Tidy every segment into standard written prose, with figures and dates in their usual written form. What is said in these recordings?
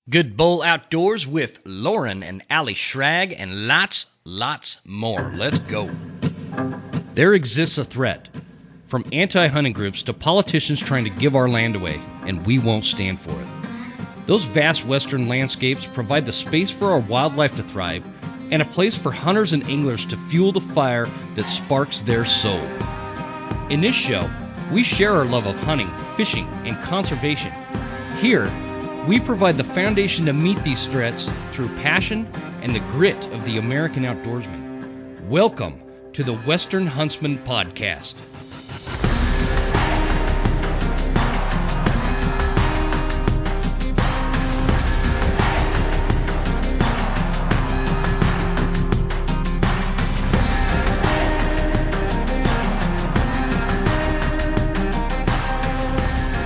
Good Bull Outdoors with Loren and Alli Schrag and lots more. Let's go. There exists a threat, from anti-hunting groups to politicians trying to give our land away, and we won't stand for it. Those vast western landscapes provide the space for our wildlife to thrive and a place for hunters and anglers to fuel the fire that sparks their soul. In this show, we share our love of hunting, fishing, and conservation. Here, we provide the foundation to meet these threats through passion and the grit of the American outdoorsman. Welcome to the Western Huntsman podcast.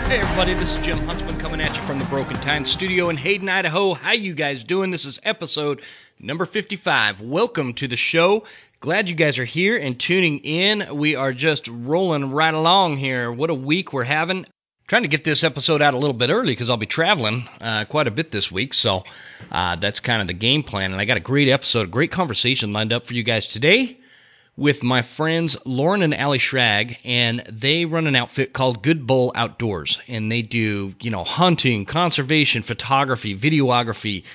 Hey everybody, this is Jim Huntsman coming at you from the Broken Time Studio in Hayden, Idaho. How you guys doing? This is episode number 55. Welcome to the show. Glad you guys are here and tuning in. We are just rolling right along here. What a week we're having. Trying to get this episode out a little bit early because I'll be traveling quite a bit this week. So that's kind of the game plan. And I got a great episode, a great conversation lined up for you guys today with my friends Loren and Alli Schrag, and they run an outfit called Good Bull Outdoors, and they do, hunting, conservation, photography, videography.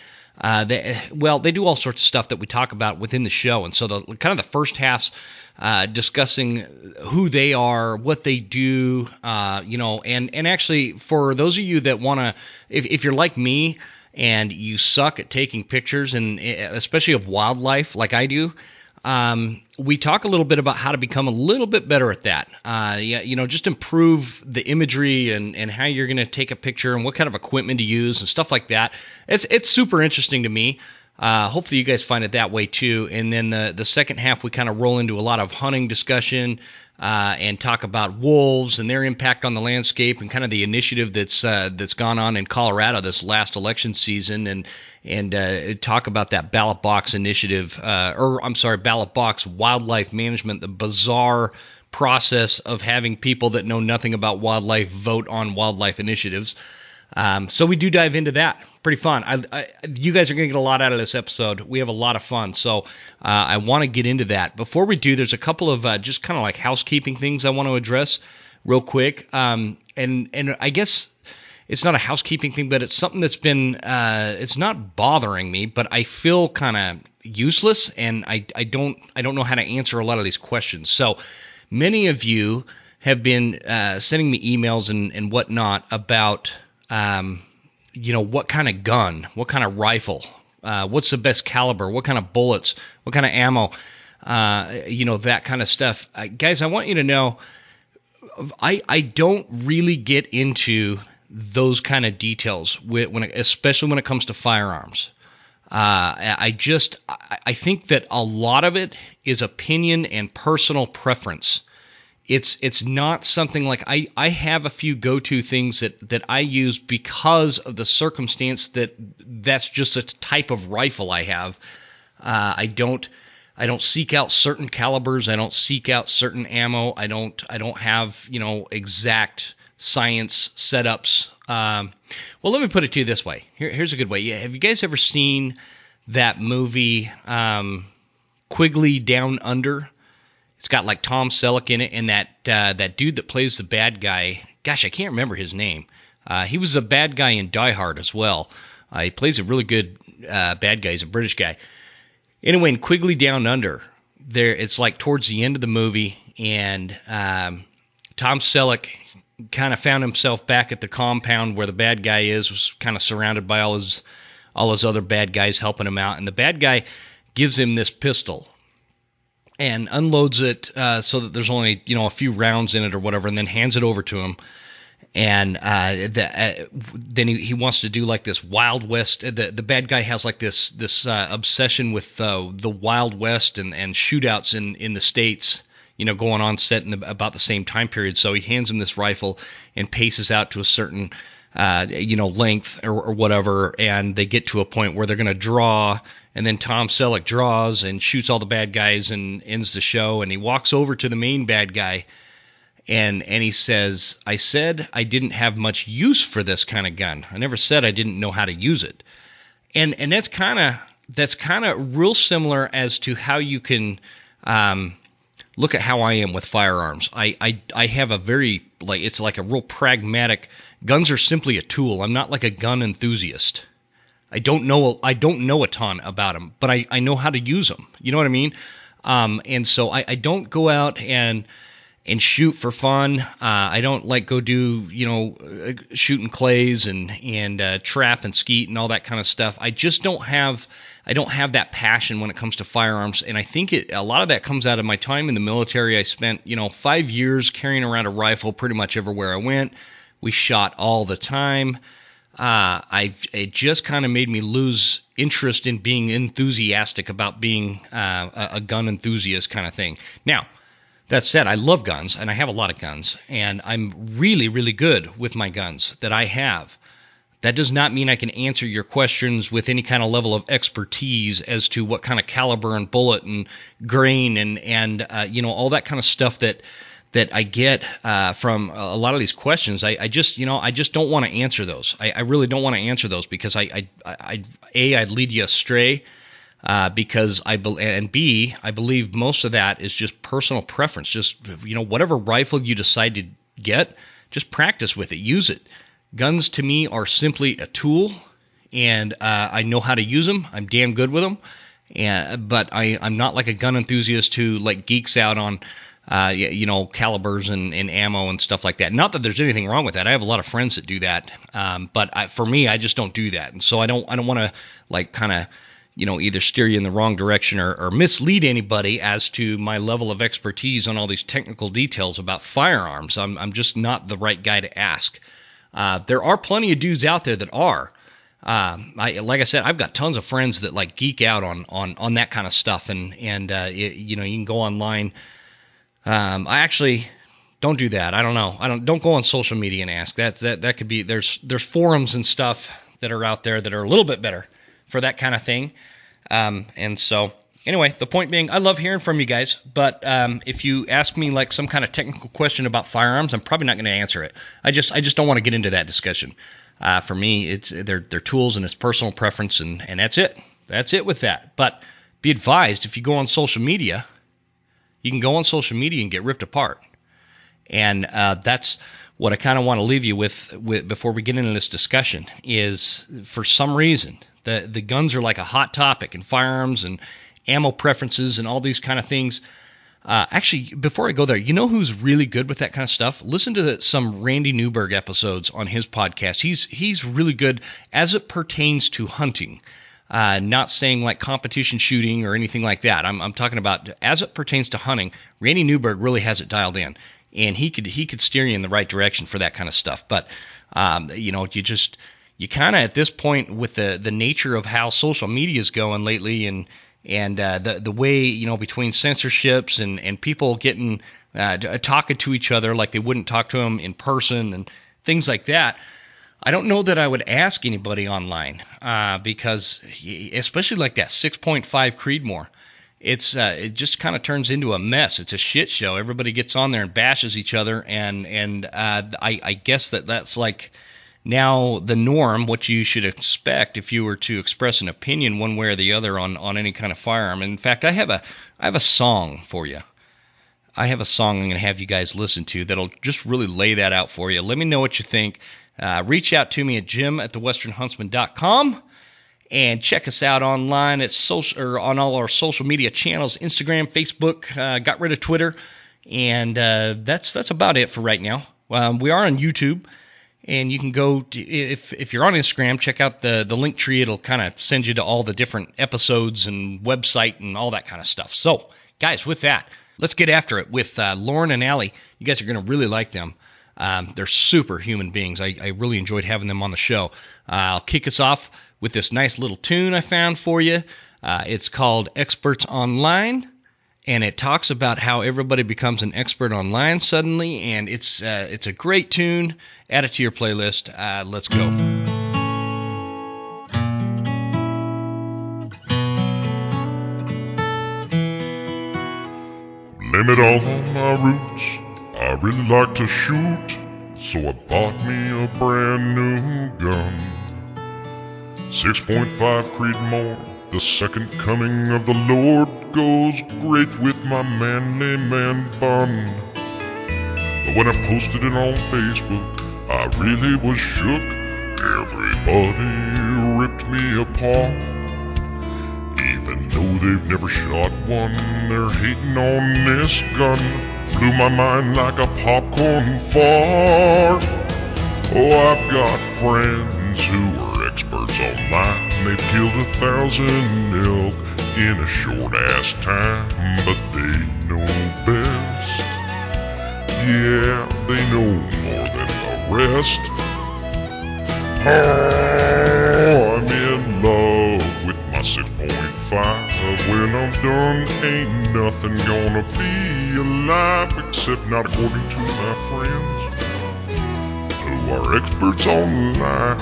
They do all sorts of stuff that we talk about within the show, and so the first half's discussing who they are, what they do, and actually for those of you that want to, if you're like me and you suck at taking pictures, and especially of wildlife like I do, we talk a little bit about how to become a little bit better at that. Just improve the imagery and how you're going to take a picture and what kind of equipment to use and stuff like that. It's super interesting to me. Hopefully you guys find it that way too. And then the second half, we kind of roll into a lot of hunting discussion and talk about wolves and their impact on the landscape and kind of the initiative that's gone on in Colorado this last election season, and talk about that ballot box initiative, ballot box wildlife management, the bizarre process of having people that know nothing about wildlife vote on wildlife initiatives. So we do dive into that. Pretty fun. You guys are going to get a lot out of this episode. We have a lot of fun. So I want to get into that. Before we do, there's a couple of just kind of like housekeeping things I want to address real quick. And I guess it's not a housekeeping thing, but it's something that's been, it's not bothering me, but I feel kind of useless, and I don't know how to answer a lot of these questions. So many of you have been sending me emails and whatnot about what kind of gun, what kind of rifle, what's the best caliber, what kind of bullets, what kind of ammo, that kind of stuff. Guys, I want you to know, I don't really get into those kind of details especially when it comes to firearms. I think that a lot of it is opinion and personal preference. It's not something like I have a few go-to things that I use because of the circumstance that's just a type of rifle I have. I don't seek out certain calibers. I don't seek out certain ammo. I don't have exact science setups. Well, let me put it to you this way. Here's a good way. Have you guys ever seen that movie Quigley Down Under? It's got like Tom Selleck in it, and that dude that plays the bad guy. Gosh, I can't remember his name. He was a bad guy in Die Hard as well. He plays a really good bad guy. He's a British guy. Anyway, in Quigley Down Under, it's like towards the end of the movie, and Tom Selleck kind of found himself back at the compound where the bad guy was kind of surrounded by all his other bad guys helping him out, and the bad guy gives him this pistol and unloads it so that there's only a few rounds in it or whatever, and then hands it over to him. And then he wants to do like this Wild West. The bad guy has like this obsession with the Wild West and shootouts in the States, going on set in about the same time period. So he hands him this rifle and paces out to a certain length or whatever, and they get to a point where they're going to draw. And then Tom Selleck draws and shoots all the bad guys and ends the show. And he walks over to the main bad guy And he says, I said I didn't have much use for this kind of gun. I never said I didn't know how to use it. And that's kind of real similar as to how you can look at how I am with firearms. I have a very, like, it's like a real pragmatic, guns are simply a tool. I'm not like a gun enthusiast. I don't know a ton about them, but I know how to use them. You know what I mean? And so I don't go out and shoot for fun. I don't like go do, shooting clays and trap and skeet and all that kind of stuff. I don't have that passion when it comes to firearms, and I think a lot of that comes out of my time in the military. I spent 5 years carrying around a rifle pretty much everywhere I went. We shot all the time. It just kind of made me lose interest in being enthusiastic about being a gun enthusiast kind of thing. Now, that said, I love guns, and I have a lot of guns, and I'm really, really good with my guns that I have. That does not mean I can answer your questions with any kind of level of expertise as to what kind of caliber and bullet and grain and all that kind of stuff that I get from a lot of these questions. I just don't want to answer those. I really don't want to answer those because I'd lead you astray. Because I believe most of that is just personal preference. Just, whatever rifle you decide to get, just practice with it, use it. Guns to me are simply a tool, and I know how to use them. I'm damn good with them, but I'm not like a gun enthusiast who like geeks out on calibers and ammo and stuff like that. Not that there's anything wrong with that. I have a lot of friends that do that, but for me, I just don't do that, and so I don't want to like kind of either steer you in the wrong direction or mislead anybody as to my level of expertise on all these technical details about firearms. I'm just not the right guy to ask. There are plenty of dudes out there that are. Like I said, I've got tons of friends that like geek out on that kind of stuff, and you can go online. I actually don't do that. I don't know. Don't go on social media and ask. That could be there's forums and stuff that are out there that are a little bit better for that kind of thing. And so anyway, the point being, I love hearing from you guys, but if you ask me like some kind of technical question about firearms, I'm probably not going to answer it. I just don't want to get into that discussion. For me, they're tools and it's personal preference, and that's it. That's it with that. But be advised, if you go on social media, you can go on social media and get ripped apart. And that's what I kind of want to leave you with before we get into this discussion is, for some reason, the guns are like a hot topic, and firearms and ammo preferences and all these kind of things. Actually, before I go there, you know who's really good with that kind of stuff? Listen to some Randy Newberg episodes on his podcast. He's really good as it pertains to hunting. Not saying like competition shooting or anything like that. I'm talking about as it pertains to hunting. Randy Newberg really has it dialed in, and he could steer you in the right direction for that kind of stuff. But you kind of at this point with the nature of how social media is going lately, and the way between censorships and people getting talking to each other like they wouldn't talk to them in person and things like that. I don't know that I would ask anybody online because especially like that 6.5 Creedmoor, it just kind of turns into a mess. It's a shit show. Everybody gets on there and bashes each other, and I guess that's like now the norm, what you should expect if you were to express an opinion one way or the other on any kind of firearm. And in fact, I have a song for you. I have a song I'm going to have you guys listen to that'll just really lay that out for you. Let me know what you think. Reach out to me at jim@thewesternhuntsman.com and check us out online at on all our social media channels, Instagram, Facebook, got rid of Twitter, and that's about it for right now. We are on YouTube, and you can go to, if you're on Instagram, check out the link tree. It'll kind of send you to all the different episodes and website and all that kind of stuff. So, guys, with that, let's get after it with Loren and Alli. You guys are going to really like them. They're super human beings. I really enjoyed having them on the show. I'll kick us off with this nice little tune I found for you. It's called Experts Online, and it talks about how everybody becomes an expert online suddenly, and it's a great tune. Add it to your playlist. Let's go. Blame it all on my roots. I really like to shoot, so I bought me a brand new gun. 6.5 Creedmoor, the second coming of the Lord, goes great with my manly man bun. But when I posted it on Facebook, I really was shook. Everybody ripped me apart. Even though they've never shot one, they're hating on this gun. Blew my mind like a popcorn fart. Oh, I've got friends who are experts online. They've killed 1,000 elk in a short-ass time, but they know best. Yeah, they know more than the rest. Oh, I'm in love with my 6.5. When I'm done, ain't nothing gonna be alive, except not according to my friends who are experts online.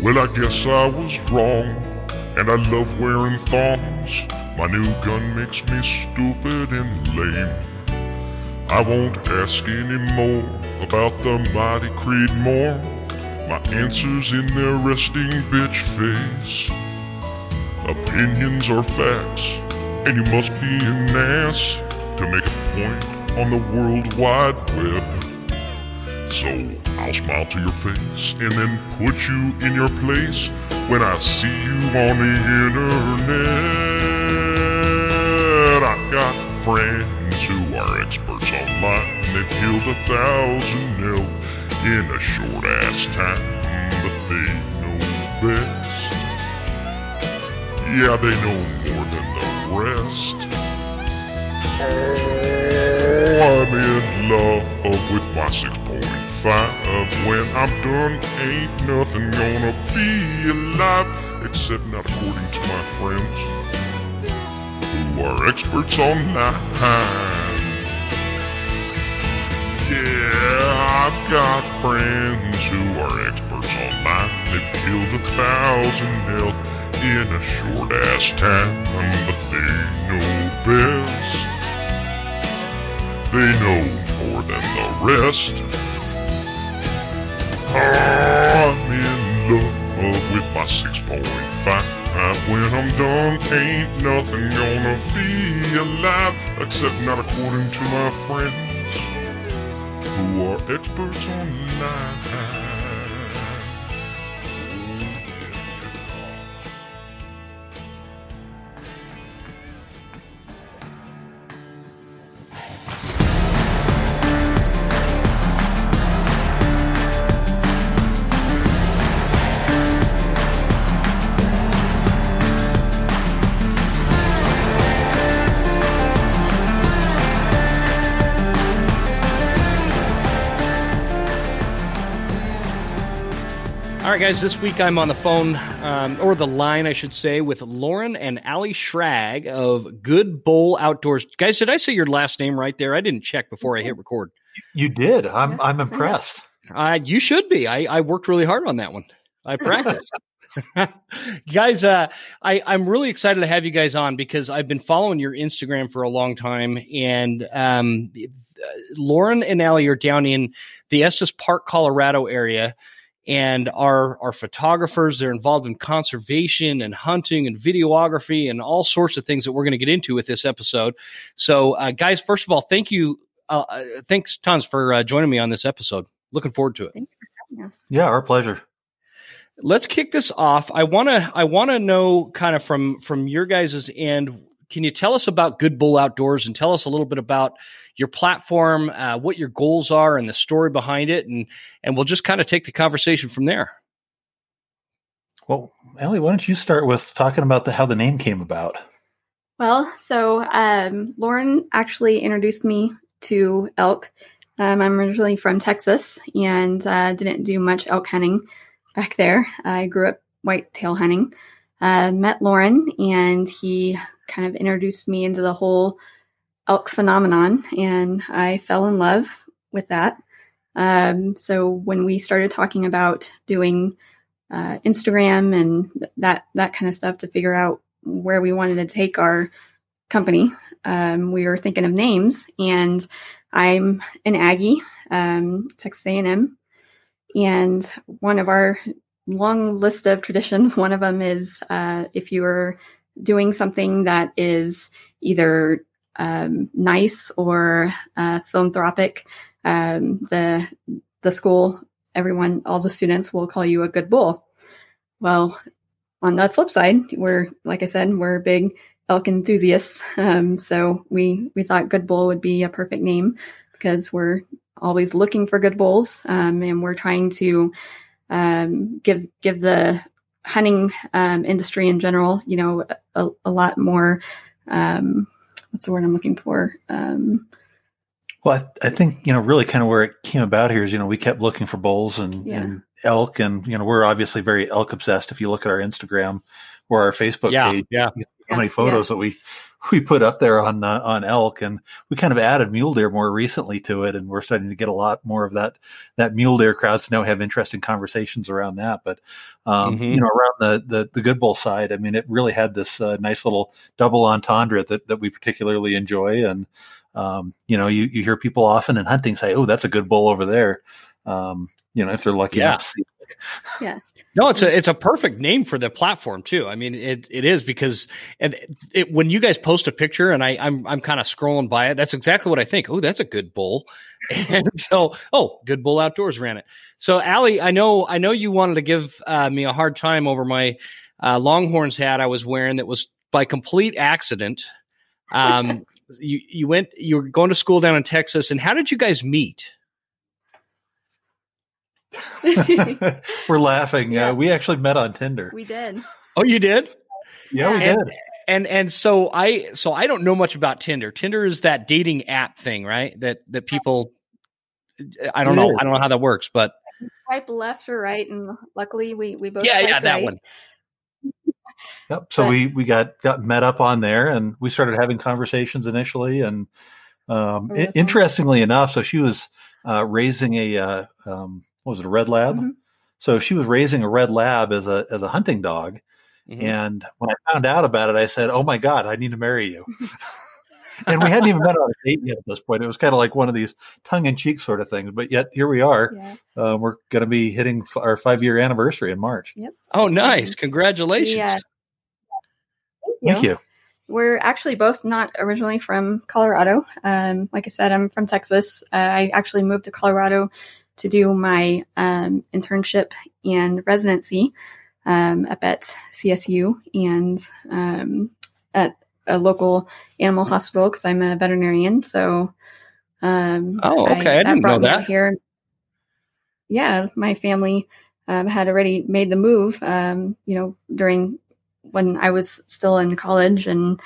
Well, I guess I was wrong, and I love wearing thongs. My new gun makes me stupid and lame. I won't ask anymore about the mighty Creedmoor. My answer's in their resting bitch face. Opinions are facts, and you must be an ass to make a point on the World Wide Web. So I'll smile to your face and then put you in your place when I see you on the internet. I've got friends who are experts online. They've killed 1,000 elk in a short-ass time, but they know best. Yeah, they know more than the rest. Oh, I'm in love with my 6.5. When I'm done, ain't nothing gonna be alive, except not according to my friends who are experts online. Yeah, I've got friends who are experts online. They've killed 1,000 elk in a short-ass time, but they know best. They know more than the rest. I'm in love with my 6.5. When I'm done, ain't nothing gonna be alive, except not according to my friends who are experts online. All right, guys, this week I'm on the phone, or the line, I should say, with Loren and Alli Schrag of Good Bowl Outdoors. Guys, did I say your last name right there? I didn't check before I hit record. You did. I'm impressed. You should be. I worked really hard on that one. I practiced. Guys, I'm really excited to have you guys on because I've been following your Instagram for a long time, and Loren and Alli are down in the Estes Park, Colorado area, and are photographers. They're involved in conservation and hunting and videography and all sorts of things that we're going to get into with this episode. So, guys, first of all, thank you. Thanks tons for joining me on this episode. Looking forward to it. Thank you for having us. Yeah, our pleasure. Let's kick this off. I wanna know kind of from your guys' end. Can you tell us about Good Bull Outdoors and tell us a little bit about your platform, what your goals are, and the story behind it, and we'll just kind of take the conversation from there. Well, Alli, why don't you start with talking about how the name came about? Well, so Loren actually introduced me to elk. I'm originally from Texas and didn't do much elk hunting back there. I grew up whitetail hunting. Met Loren, and he kind of introduced me into the whole elk phenomenon, and I fell in love with that. So when we started talking about doing Instagram and that kind of stuff to figure out where we wanted to take our company, we were thinking of names. And I'm an Aggie, Texas A&M, and one of our long list of traditions, one of them is if you're doing something that is either nice or philanthropic, the school, everyone, all the students will call you a good bull. Well, on the flip side, like I said, we're big elk enthusiasts. So we thought good bull would be a perfect name because we're always looking for good bulls, and we're trying to give the hunting industry in general, a lot more. What's the word I'm looking for? Well, I think, really kind of where it came about here is, we kept looking for bulls and elk, and, we're obviously very elk obsessed. If you look at our Instagram or our Facebook page, you see how many photos that we put up there on elk, and we kind of added mule deer more recently to it, and we're starting to get a lot more of that mule deer crowds now have interesting conversations around that. But around the good bull side, I mean, it really had this nice little double entendre that we particularly enjoy, and you hear people often in hunting say, "Oh, that's a good bull over there," if they're lucky enough to see it. Yeah. No, it's a perfect name for the platform too. I mean, it is because when you guys post a picture and I'm kind of scrolling by it, that's exactly what I think. Oh, that's a good bull. And so, Good Bull Outdoors ran it. So Alli, I know you wanted to give me a hard time over my Longhorns hat I was wearing that was by complete accident. You were going to school down in Texas, and how did you guys meet? We're laughing. Yeah, we actually met on Tinder. We did. Oh, you did? Yeah, we did. And so I don't know much about Tinder. Tinder is that dating app thing, right? That people. I don't know. I don't know how that works, but swipe left or right, and luckily we both. Yeah, that right. one. Yep. So we got met up on there, and we started having conversations initially. And interestingly enough, so she was raising a what was it, a red lab? Mm-hmm. So she was raising a red lab as a hunting dog. Mm-hmm. And when I found out about it, I said, "Oh my God, I need to marry you." And we hadn't even met on a date yet at this point. It was kind of like one of these tongue-in-cheek sort of things. But yet here we are. Yeah. We're going to be hitting our 5-year anniversary in March. Yep. Oh, nice! Congratulations. Yeah. Thank you. We're actually both not originally from Colorado. Like I said, I'm from Texas. I actually moved to Colorado to do my internship and residency up at CSU and at a local animal hospital because I'm a veterinarian. So, I didn't know that. Here. Yeah, my family had already made the move, during when I was still in college. And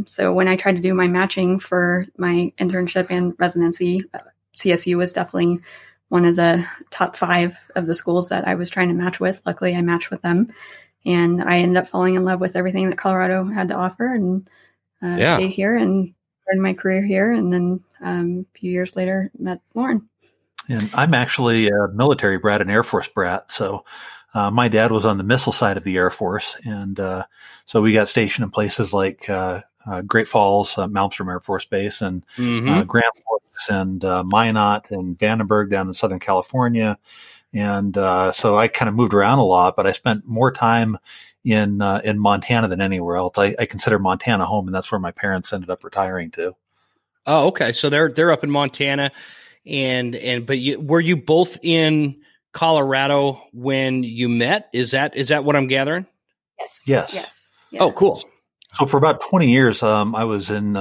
so when I tried to do my matching for my internship and residency, CSU was definitely one of the top 5 of the schools that I was trying to match with. Luckily, I matched with them. And I ended up falling in love with everything that Colorado had to offer, and stayed here and started my career here. And then a few years later, met Loren. And I'm actually a military brat, an Air Force brat. So my dad was on the missile side of the Air Force. And so we got stationed in places like Great Falls, Malmstrom Air Force Base, and Grand Forks, and Minot, and Vandenberg down in Southern California. And so I kind of moved around a lot, but I spent more time in Montana than anywhere else. I consider Montana home, and that's where my parents ended up retiring to. Oh, okay. So they're up in Montana, but were you both in Colorado when you met? Is that what I'm gathering? Yes. Yeah. Oh, cool. So for about 20 years, I was in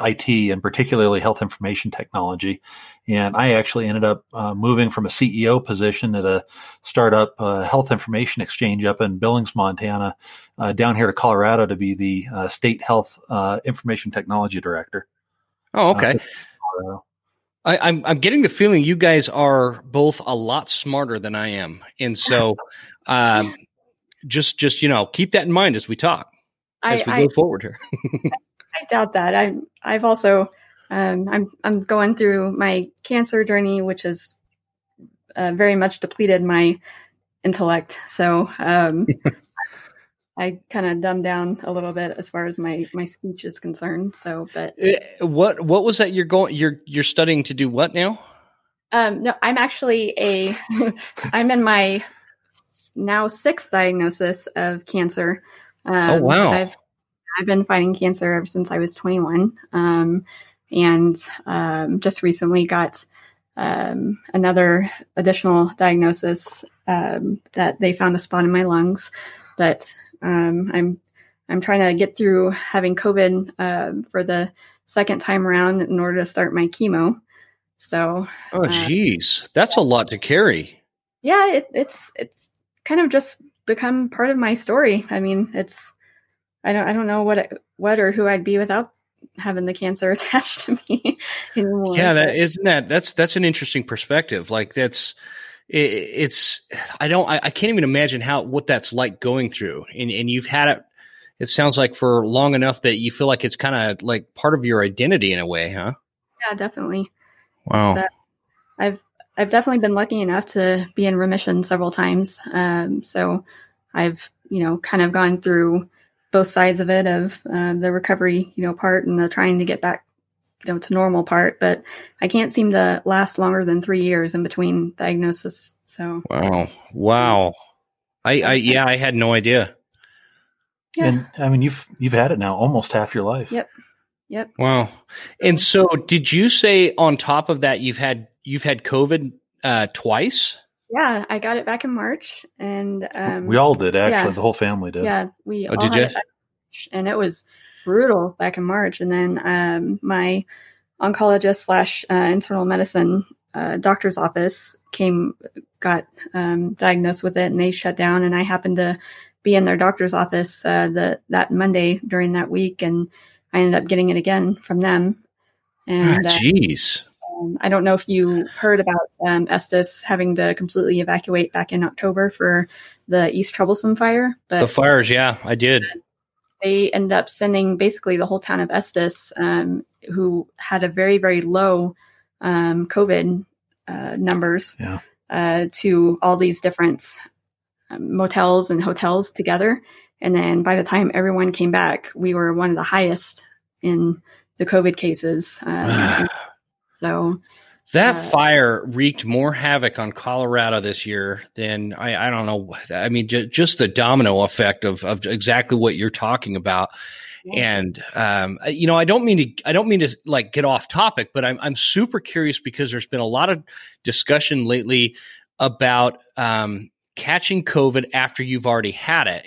IT, and particularly health information technology. And I actually ended up moving from a CEO position at a startup health information exchange up in Billings, Montana, down here to Colorado to be the state health information technology director. Oh, okay. I'm getting the feeling you guys are both a lot smarter than I am. And so just keep that in mind as we talk. as we go forward here. I doubt that. I've also, I'm going through my cancer journey, which has very much depleted my intellect. So, I kind of dumbed down a little bit as far as my speech is concerned. So, but what was that you're studying to do what now? No, I'm actually I'm in my now 6th diagnosis of cancer. Oh, wow. I've been fighting cancer ever since I was 21. And just recently got another additional diagnosis that they found a spot in my lungs. But I'm trying to get through having COVID for the second time around in order to start my chemo. So. Oh, geez, that's a lot to carry. Yeah, it's kind of just become part of my story. I mean, I don't know what or who I'd be without having the cancer attached to me anymore. Yeah, that's an interesting perspective. Like I can't even imagine what that's like going through. And you've had it sounds like for long enough that you feel like it's kind of like part of your identity in a way, huh? Yeah, definitely. Wow. I've definitely been lucky enough to be in remission several times. So I've, kind of gone through both sides of it, of the recovery, part and the trying to get back, to normal part. But I can't seem to last longer than 3 years in between diagnosis. So. Wow. I had no idea. Yeah. And I mean, you've had it now almost half your life. Yep. Wow. And so did you say on top of that, you've had COVID twice? Yeah, I got it back in March, and we all did, actually. Yeah. The whole family did. Yeah, we all did had it back in March, and it was brutal back in March. And then my oncologist / internal medicine doctor's office got diagnosed with it, and they shut down. And I happened to be in their doctor's office that Monday during that week, and I ended up getting it again from them. And jeez. I don't know if you heard about Estes having to completely evacuate back in October for the East Troublesome fire. But the fires, yeah, I did. They ended up sending basically the whole town of Estes, who had a very, very low COVID numbers, to all these different motels and hotels together. And then by the time everyone came back, we were one of the highest in the COVID cases. So that fire wreaked more havoc on Colorado this year than I don't know. I mean, just the domino effect of exactly what you're talking about. Yeah. And I don't mean to like get off topic, but I'm super curious because there's been a lot of discussion lately about catching COVID after you've already had it.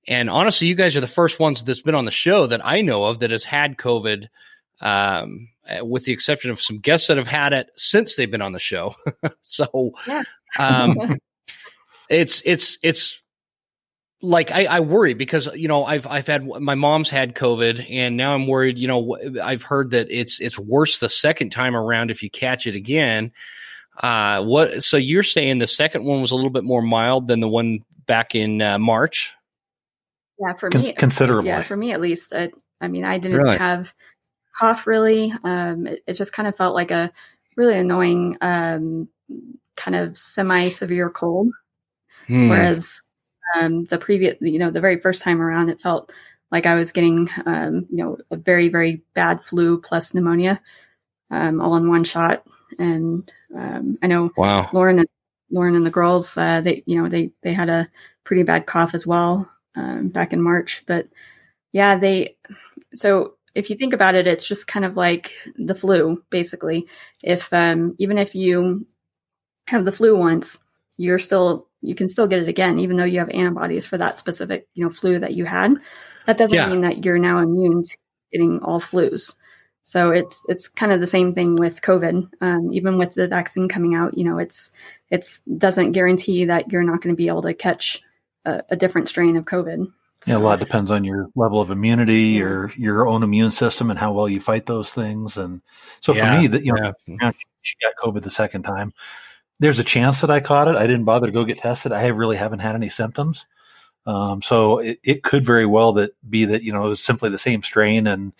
And honestly, you guys are the first ones that's been on the show that I know of that has had COVID. With the exception of some guests that have had it since they've been on the show. So, it's like, I worry because, I've had, my mom's had COVID and now I'm worried, I've heard that it's worse the second time around if you catch it again. So you're saying the second one was a little bit more mild than the one back in March? Yeah, for me, considerably. Yeah, for me at least. I didn't have cough really. It just kind of felt like a really annoying kind of semi-severe cold. Whereas the previous, the very first time around, it felt like I was getting a very, very bad flu plus pneumonia all in one shot. And I know Loren and the girls, they had a pretty bad cough as well back in March. But yeah, so if you think about it, it's just kind of like the flu, basically. If even if you have the flu once, you can still get it again, even though you have antibodies for that specific, flu that you had. That doesn't mean that you're now immune to getting all flus. So it's kind of the same thing with COVID. Even with the vaccine coming out, it's doesn't guarantee that you're not going to be able to catch a different strain of COVID. So, a lot depends on your level of immunity or your own immune system and how well you fight those things. And so for me, she got COVID the second time. There's a chance that I caught it. I didn't bother to go get tested. I really haven't had any symptoms. So it could very well be that, it was simply the same strain, and,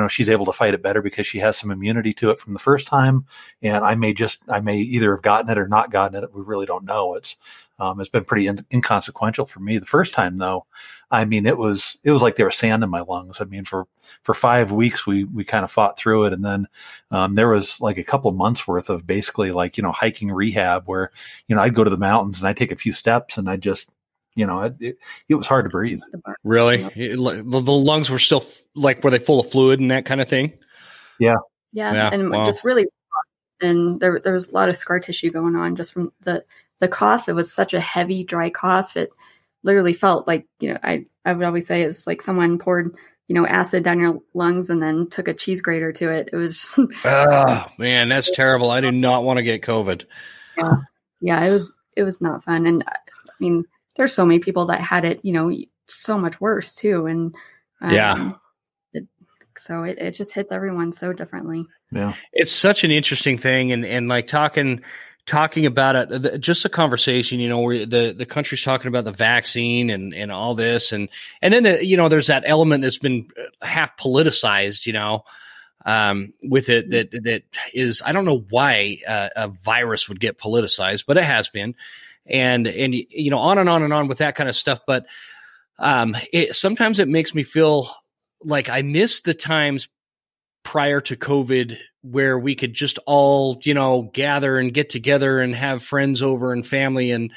she's able to fight it better because she has some immunity to it from the first time. And I may either have gotten it or not gotten it. We really don't know. It's been pretty inconsequential for me. The first time though, I mean, it was like there was sand in my lungs. I mean, for 5 weeks, we kind of fought through it. And then, there was like a couple of months worth of basically like, hiking rehab where, I'd go to the mountains and I'd take a few steps and I'd just, it was hard to breathe. Really? The lungs were still were they full of fluid and that kind of thing? Yeah. And just really, and there was a lot of scar tissue going on just from the cough. It was such a heavy, dry cough. It literally felt like, I would always say it's like someone poured, acid down your lungs and then took a cheese grater to it. It was just, oh man, that's terrible. I do not want to get COVID. Yeah, it was not fun. And I mean, there's so many people that had it, so much worse too. And so it just hits everyone so differently. Yeah, it's such an interesting thing, and like talking about it, just a conversation, where the country's talking about the vaccine and all this, and then there's that element that's been half politicized, with it that is, I don't know why a virus would get politicized, but it has been. And on and on and on with that kind of stuff. But sometimes it makes me feel like I miss the times prior to COVID where we could just all, gather and get together and have friends over and family and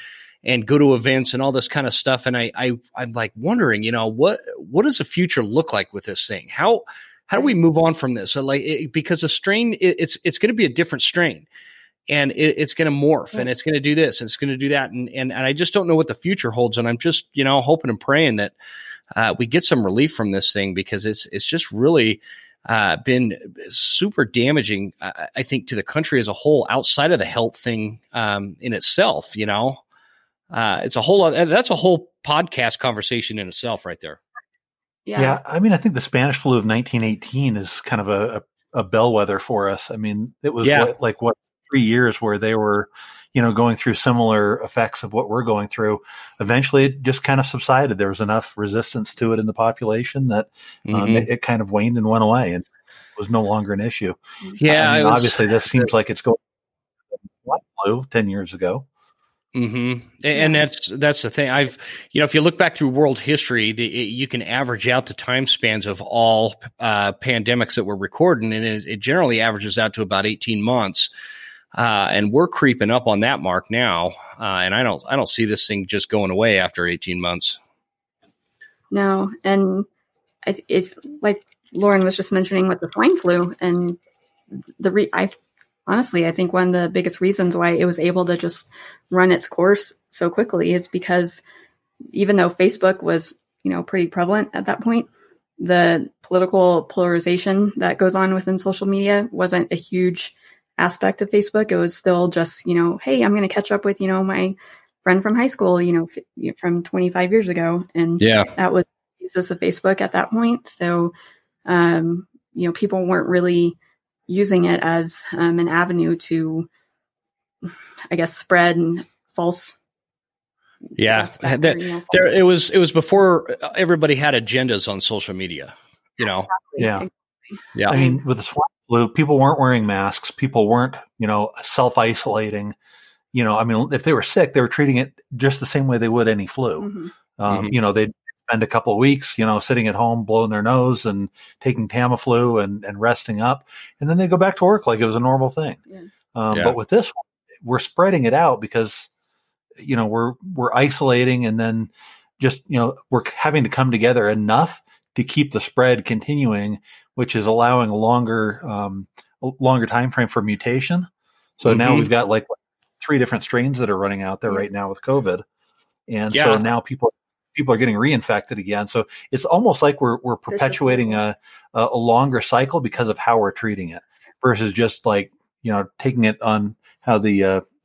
go to events and all this kind of stuff. And I'm like wondering, what does the future look like with this thing? How do we move on from this? So because a strain, it's going to be a different strain. And it's going to morph, and it's going to do this, and it's going to do that, and I just don't know what the future holds. And I'm just hoping and praying that we get some relief from this thing, because it's just really been super damaging, I think, to the country as a whole, outside of the health thing in itself. It's a whole that's a whole podcast conversation in itself, right there. Yeah. I mean, I think the Spanish flu of 1918 is kind of a bellwether for us. I mean, it was what 3 years where they were, going through similar effects of what we're going through. Eventually, it just kind of subsided. There was enough resistance to it in the population that it kind of waned and went away, and it was no longer an issue. Yeah, obviously, this seems like it's going like flu 10 years ago. Mm-hmm. And that's the thing. if you look back through world history, you can average out the time spans of all pandemics that we're recording, and it generally averages out to about 18 months. And we're creeping up on that mark now. And I don't see this thing just going away after 18 months. No. And it's like Loren was just mentioning with the swine flu, and honestly, I think one of the biggest reasons why it was able to just run its course so quickly is because even though Facebook was, pretty prevalent at that point, the political polarization that goes on within social media wasn't a huge aspect of Facebook. It was still just, hey, I'm going to catch up with, my friend from high school, from 25 years ago. And that was the basis of Facebook at that point. So, people weren't really using it as an avenue to, I guess, spread false. Yeah, it was before everybody had agendas on social media. Yeah. I mean, with the swine flu, people weren't wearing masks. People weren't, self-isolating. I mean, if they were sick, they were treating it just the same way they would any flu. They'd spend a couple of weeks, sitting at home, blowing their nose and taking Tamiflu and resting up. And then they go back to work like it was a normal thing. But with this one, we're spreading it out because, we're isolating, and then just, we're having to come together enough to keep the spread continuing, which is allowing a longer time frame for mutation. So now we've got 3 different strains that are running out there right now with COVID. And so now people are getting reinfected again. So it's almost like we're perpetuating a longer cycle because of how we're treating it, versus just taking it on how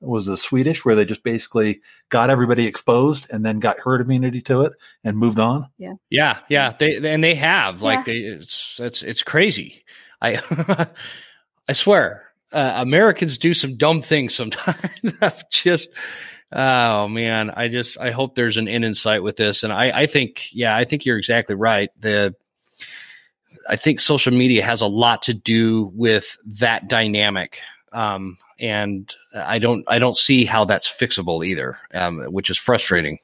was the Swedish, where they just basically got everybody exposed and then got herd immunity to it and moved on. Yeah. They have it's crazy. I swear. Americans do some dumb things sometimes. Oh man, I hope there's an end in sight with this. And I think you're exactly right. I think social media has a lot to do with that dynamic. And I don't see how that's fixable either, which is frustrating.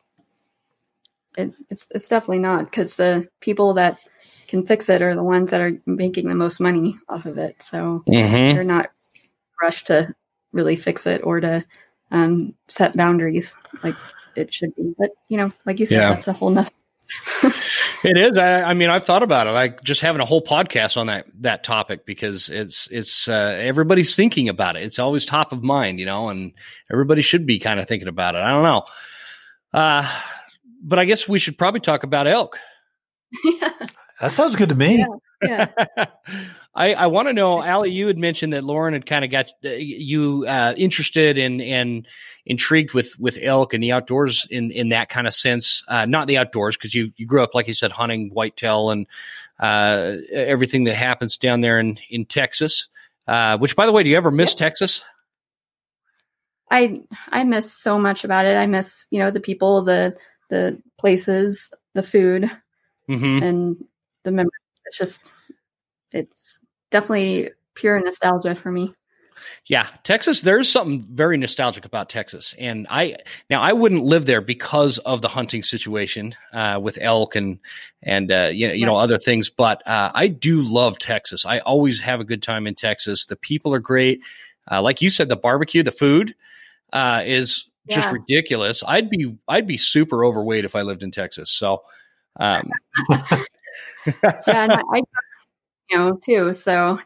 It's definitely not, because the people that can fix it are the ones that are making the most money off of it. So they're not rushed to really fix it or to set boundaries like it should be. But like you said, that's a whole nother. It is. I mean, I've thought about it, like just having a whole podcast on that topic, because it's everybody's thinking about it. It's always top of mind, and everybody should be kind of thinking about it. I don't know. But I guess we should probably talk about elk. Yeah. That sounds good to me. Yeah. I want to know, Alli, you had mentioned that Loren had kind of got you interested and intrigued with elk and the outdoors in that kind of sense. Not the outdoors, because you grew up, like you said, hunting whitetail and everything that happens down there in Texas. Which, by the way, do you ever miss Texas? I miss so much about it. I miss the people, the places, the food, and the memories. It's definitely pure nostalgia for me. Yeah, Texas, there's something very nostalgic about Texas. And I wouldn't live there because of the hunting situation with elk and other things, but I do love Texas. I always have a good time in Texas. The people are great. Like you said, the barbecue, the food is just ridiculous. I'd be super overweight if I lived in Texas. So and I too. So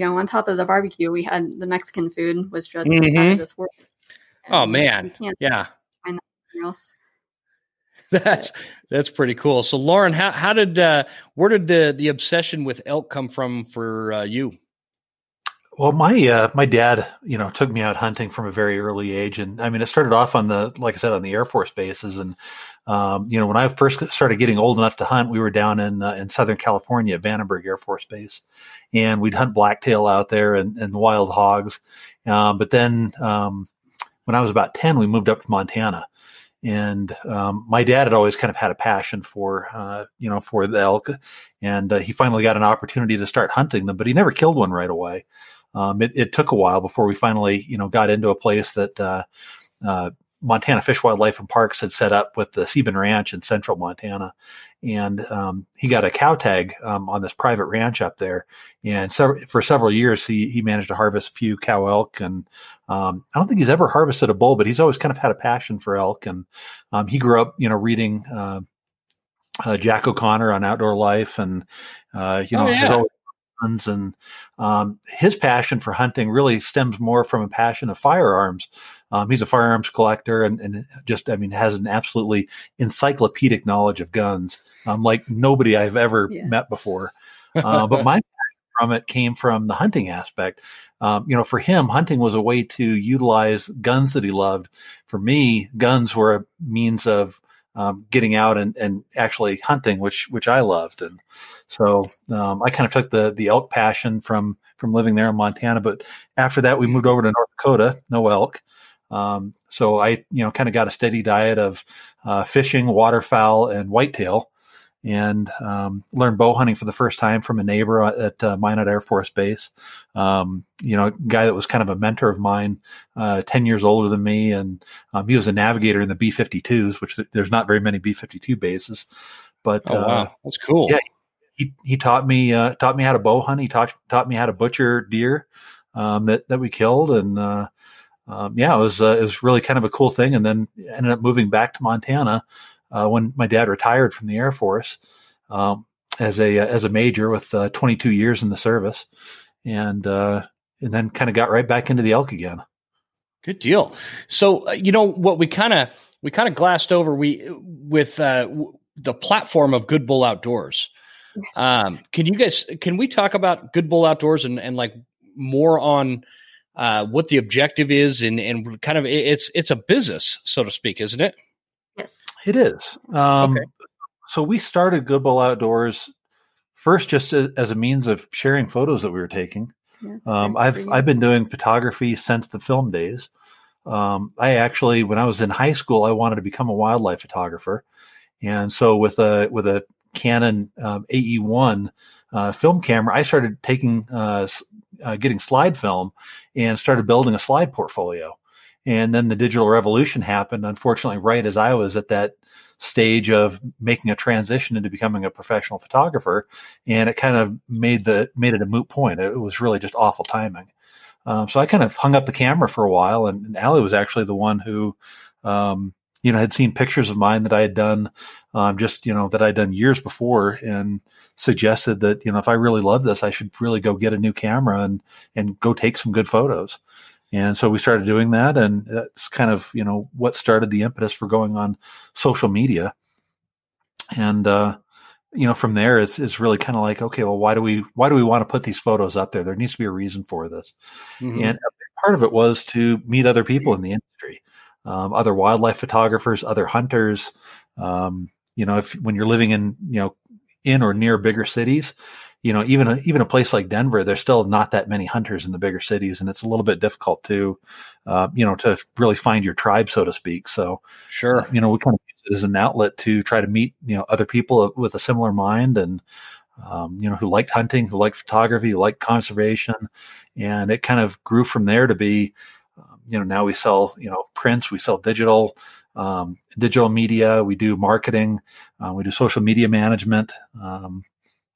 on top of the barbecue, we had the Mexican food was just out of this world. And oh man, yeah. Find anything else. That's pretty cool. So Loren, where did the obsession with elk come from for you? Well, my dad, took me out hunting from a very early age, and I mean, it started off like I said, on the Air Force bases, and when I first started getting old enough to hunt, we were down in Southern California at Vandenberg Air Force Base, and we'd hunt blacktail out there and wild hogs. But then when I was about 10, we moved up to Montana, and my dad had always kind of had a passion for the elk, and he finally got an opportunity to start hunting them, but he never killed one right away. It took a while before we finally, got into a place that Montana Fish, Wildlife, and Parks had set up with the Sebin Ranch in central Montana. And he got a cow tag on this private ranch up there. And so for several years, he managed to harvest a few cow elk. And I don't think he's ever harvested a bull, but he's always kind of had a passion for elk. And he grew up, reading Jack O'Connor on Outdoor Life, and he's always and his passion for hunting really stems more from a passion of firearms. He's a firearms collector and has an absolutely encyclopedic knowledge of guns, like nobody I've ever met before. But my passion from it came from the hunting aspect. For him, hunting was a way to utilize guns that he loved. For me, guns were a means of getting out and actually hunting, which I loved. And so I kind of took the elk passion from living there in Montana. But after that, we moved over to North Dakota, no elk. So I, kind of got a steady diet of fishing, waterfowl, and whitetail, and learned bow hunting for the first time from a neighbor at Minot Air Force Base. A guy that was kind of a mentor of mine, 10 years older than me, and he was a navigator in the B-52s, which there's not very many B-52 bases. But wow, that's cool. Yeah, he taught me how to bow hunt. He taught me how to butcher deer that we killed, and it was really kind of a cool thing. And then ended up moving back to Montana when my dad retired from the Air Force as a major with 22 years in the service, and then kind of got right back into the elk again. Good deal. So what we kind of glassed over with the platform of Good Bull Outdoors. Can we talk about Good Bull Outdoors and like more on what the objective is and kind of it's a business, so to speak, isn't it? Yes, it is. Okay. So we started Good Bull Outdoors first just as a means of sharing photos that we were taking. I've been doing photography since the film days. I actually, when I was in high school, I wanted to become a wildlife photographer, and so with a Canon AE1 film camera, I started getting slide film and started building a slide portfolio. And then the digital revolution happened, unfortunately, right as I was at that stage of making a transition into becoming a professional photographer, and it kind of made it a moot point. It was really just awful timing. So I kind of hung up the camera for a while, and Alli was actually the one who, had seen pictures of mine that I had done, that I'd done years before, and suggested that, if I really love this, I should really go get a new camera and go take some good photos. And so we started doing that, and that's kind of, what started the impetus for going on social media. And, from there, it's really kind of like, okay, well, why do we want to put these photos up there? There needs to be a reason for this. Mm-hmm. And part of it was to meet other people in the industry, other wildlife photographers, other hunters. When you're living in or near bigger cities, even a place like Denver, there's still not that many hunters in the bigger cities, and it's a little bit difficult to really find your tribe, so to speak. So, sure, we kind of use it as an outlet to try to meet, other people with a similar mind, and who liked hunting, who liked photography, who liked conservation, and it kind of grew from there to be, now we sell, prints, we sell digital media, we do marketing, we do social media management.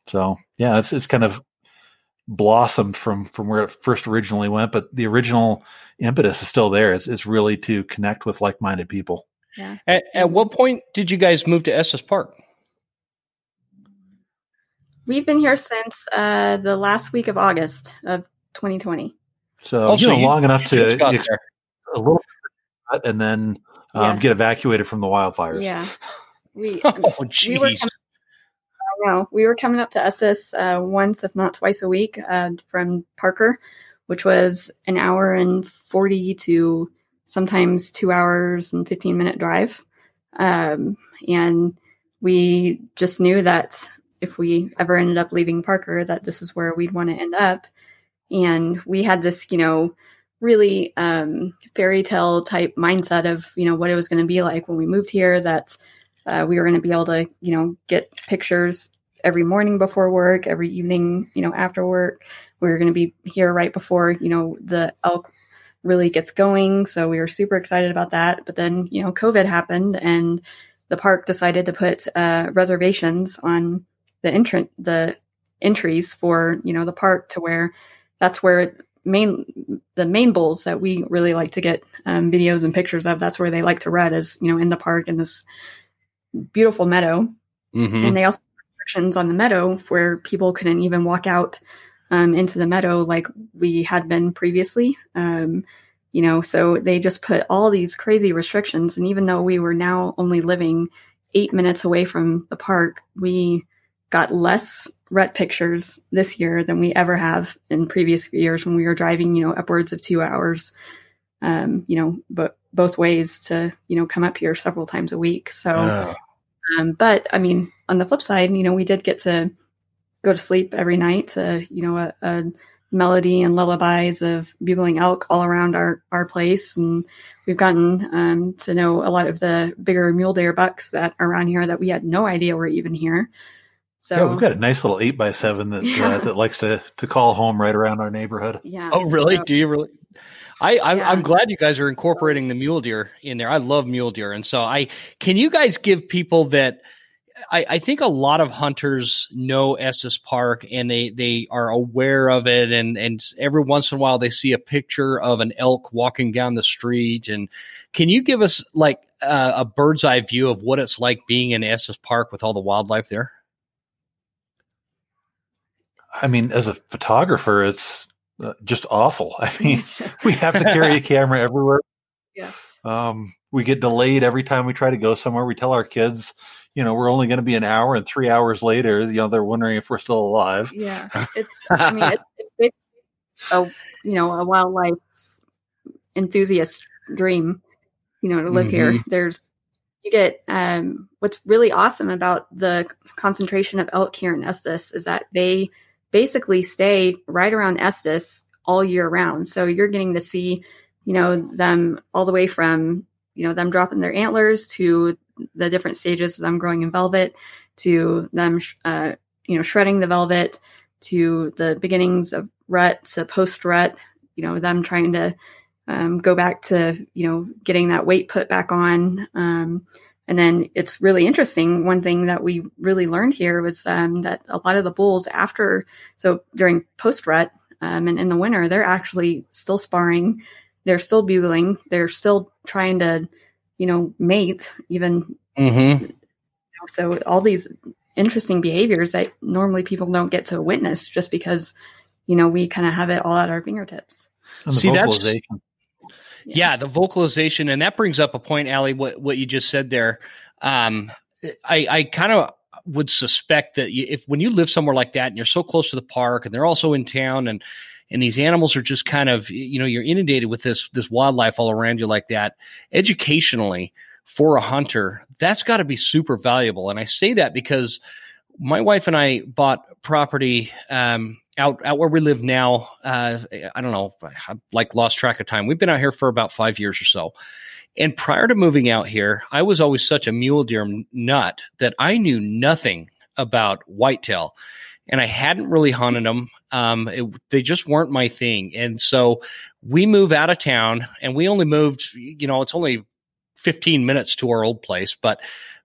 So yeah, it's kind of blossomed from where it first originally went, but the original impetus is still there. It's really to connect with like-minded people. Yeah. At what point did you guys move to Estes Park? We've been here since the last week of August of 2020. So, long enough to a little bit, and then get evacuated from the wildfires. Yeah. We were coming up to Estes once, if not twice a week, from Parker, which was an hour and 40 to sometimes 2 hours and 15-minute drive. And we just knew that if we ever ended up leaving Parker, that this is where we'd want to end up. And we had this, really fairy tale type mindset of, what it was going to be like when we moved here, that we were going to be able to, get pictures every morning before work, every evening, after work. We were going to be here right before, the elk really gets going. So we were super excited about that. But then, COVID happened, and the park decided to put reservations on the entries for, the park, to where that's where the main bulls that we really like to get videos and pictures of, that's where they like to rut, is, in the park in this beautiful meadow. Mm-hmm. And they also have restrictions on the meadow where people couldn't even walk out into the meadow like we had been previously. So they just put all these crazy restrictions. And even though we were now only living 8 minutes away from the park, we got less rut pictures this year than we ever have in previous years when we were driving, upwards of 2 hours, but both ways to, come up here several times a week. So, but I mean, on the flip side, we did get to go to sleep every night to, a melody and lullabies of bugling elk all around our place. And we've gotten to know a lot of the bigger mule deer bucks that are around here that we had no idea were even here. So yeah, we've got a nice little 8x7 that likes to call home right around our neighborhood. Yeah. Oh, really? Do you really? I'm glad you guys are incorporating the mule deer in there. I love mule deer. And so can you guys give people that, I think a lot of hunters know Estes Park, and they are aware of it. And every once in a while they see a picture of an elk walking down the street. And can you give us like a bird's eye view of what it's like being in Estes Park with all the wildlife there? I mean, as a photographer, it's just awful. I mean, we have to carry a camera everywhere. Yeah. We get delayed every time we try to go somewhere. We tell our kids, we're only going to be an hour, and 3 hours later, they're wondering if we're still alive. Yeah. It's a wildlife enthusiast dream, to live here. You get, what's really awesome about the concentration of elk here in Estes is that they basically stay right around Estes all year round. So you're getting to see, them all the way from, them dropping their antlers to the different stages of them growing in velvet to them, shredding the velvet to the beginnings of rut to post rut, them trying to go back to, getting that weight put back on. And then it's really interesting. One thing that we really learned here was that a lot of the bulls during post rut and in the winter, they're actually still sparring. They're still bugling. They're still trying to, mate even. Mm-hmm. So all these interesting behaviors that normally people don't get to witness just because, we kind of have it all at our fingertips. And the vocalization. Yeah, the vocalization. And that brings up a point, Allie, what you just said there. I kind of would suspect that when you live somewhere like that and you're so close to the park and they're also in town and these animals are just kind of, you're inundated with this wildlife all around you like that, educationally for a hunter, that's got to be super valuable. And I say that because my wife and I bought property out where we live now. I don't know, I lost track of time. We've been out here for about 5 years or so. And prior to moving out here, I was always such a mule deer nut that I knew nothing about whitetail. And I hadn't really hunted them. They just weren't my thing. And so we move out of town, and we only moved, it's only 15 minutes to our old place. But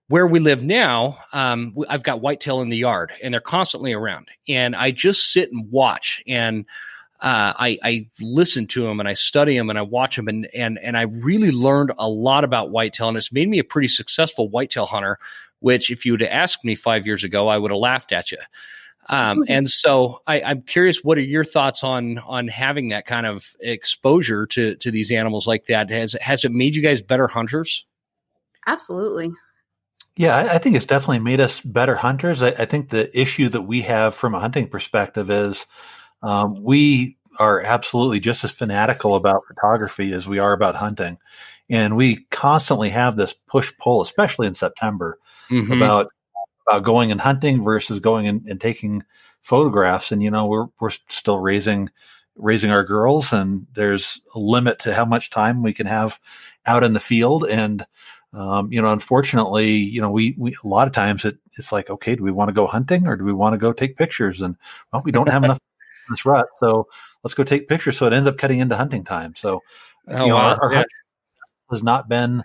where we live now, I've got whitetail in the yard, and they're constantly around. And I just sit and watch, and I listen to them, and I study them, and I watch them, and I really learned a lot about whitetail, and it's made me a pretty successful whitetail hunter, which if you would have asked me 5 years ago, I would have laughed at you. And so I'm curious, what are your thoughts on having that kind of exposure to these animals like that? Has it made you guys better hunters? Absolutely. Yeah, I think it's definitely made us better hunters. I think the issue that we have from a hunting perspective is we are absolutely just as fanatical about photography as we are about hunting. And we constantly have this push-pull, especially in September, mm-hmm. about going and hunting versus going and taking photographs. And, we're still raising our girls, and there's a limit to how much time we can have out in the field. And, unfortunately, we a lot of times it's like, okay, do we want to go hunting or do we want to go take pictures? And well, we don't have enough in this rut, so let's go take pictures. So it ends up cutting into hunting time. So, our hunting has not been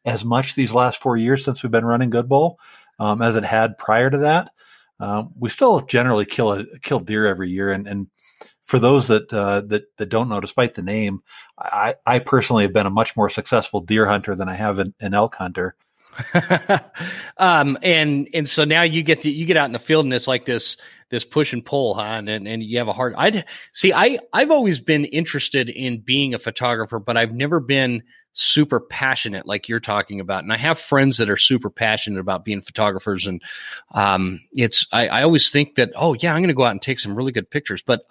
as much these last 4 years since we've been running Good Bull as it had prior to that. We still generally kill deer every year, and for those that don't know, despite the name, I personally have been a much more successful deer hunter than I have an elk hunter. And so now you get out in the field, and it's like this push and pull, huh? And you have a hard. I've always been interested in being a photographer, but I've never been super passionate like you're talking about. And I have friends that are super passionate about being photographers. And I always think that, oh yeah, I'm going to go out and take some really good pictures. But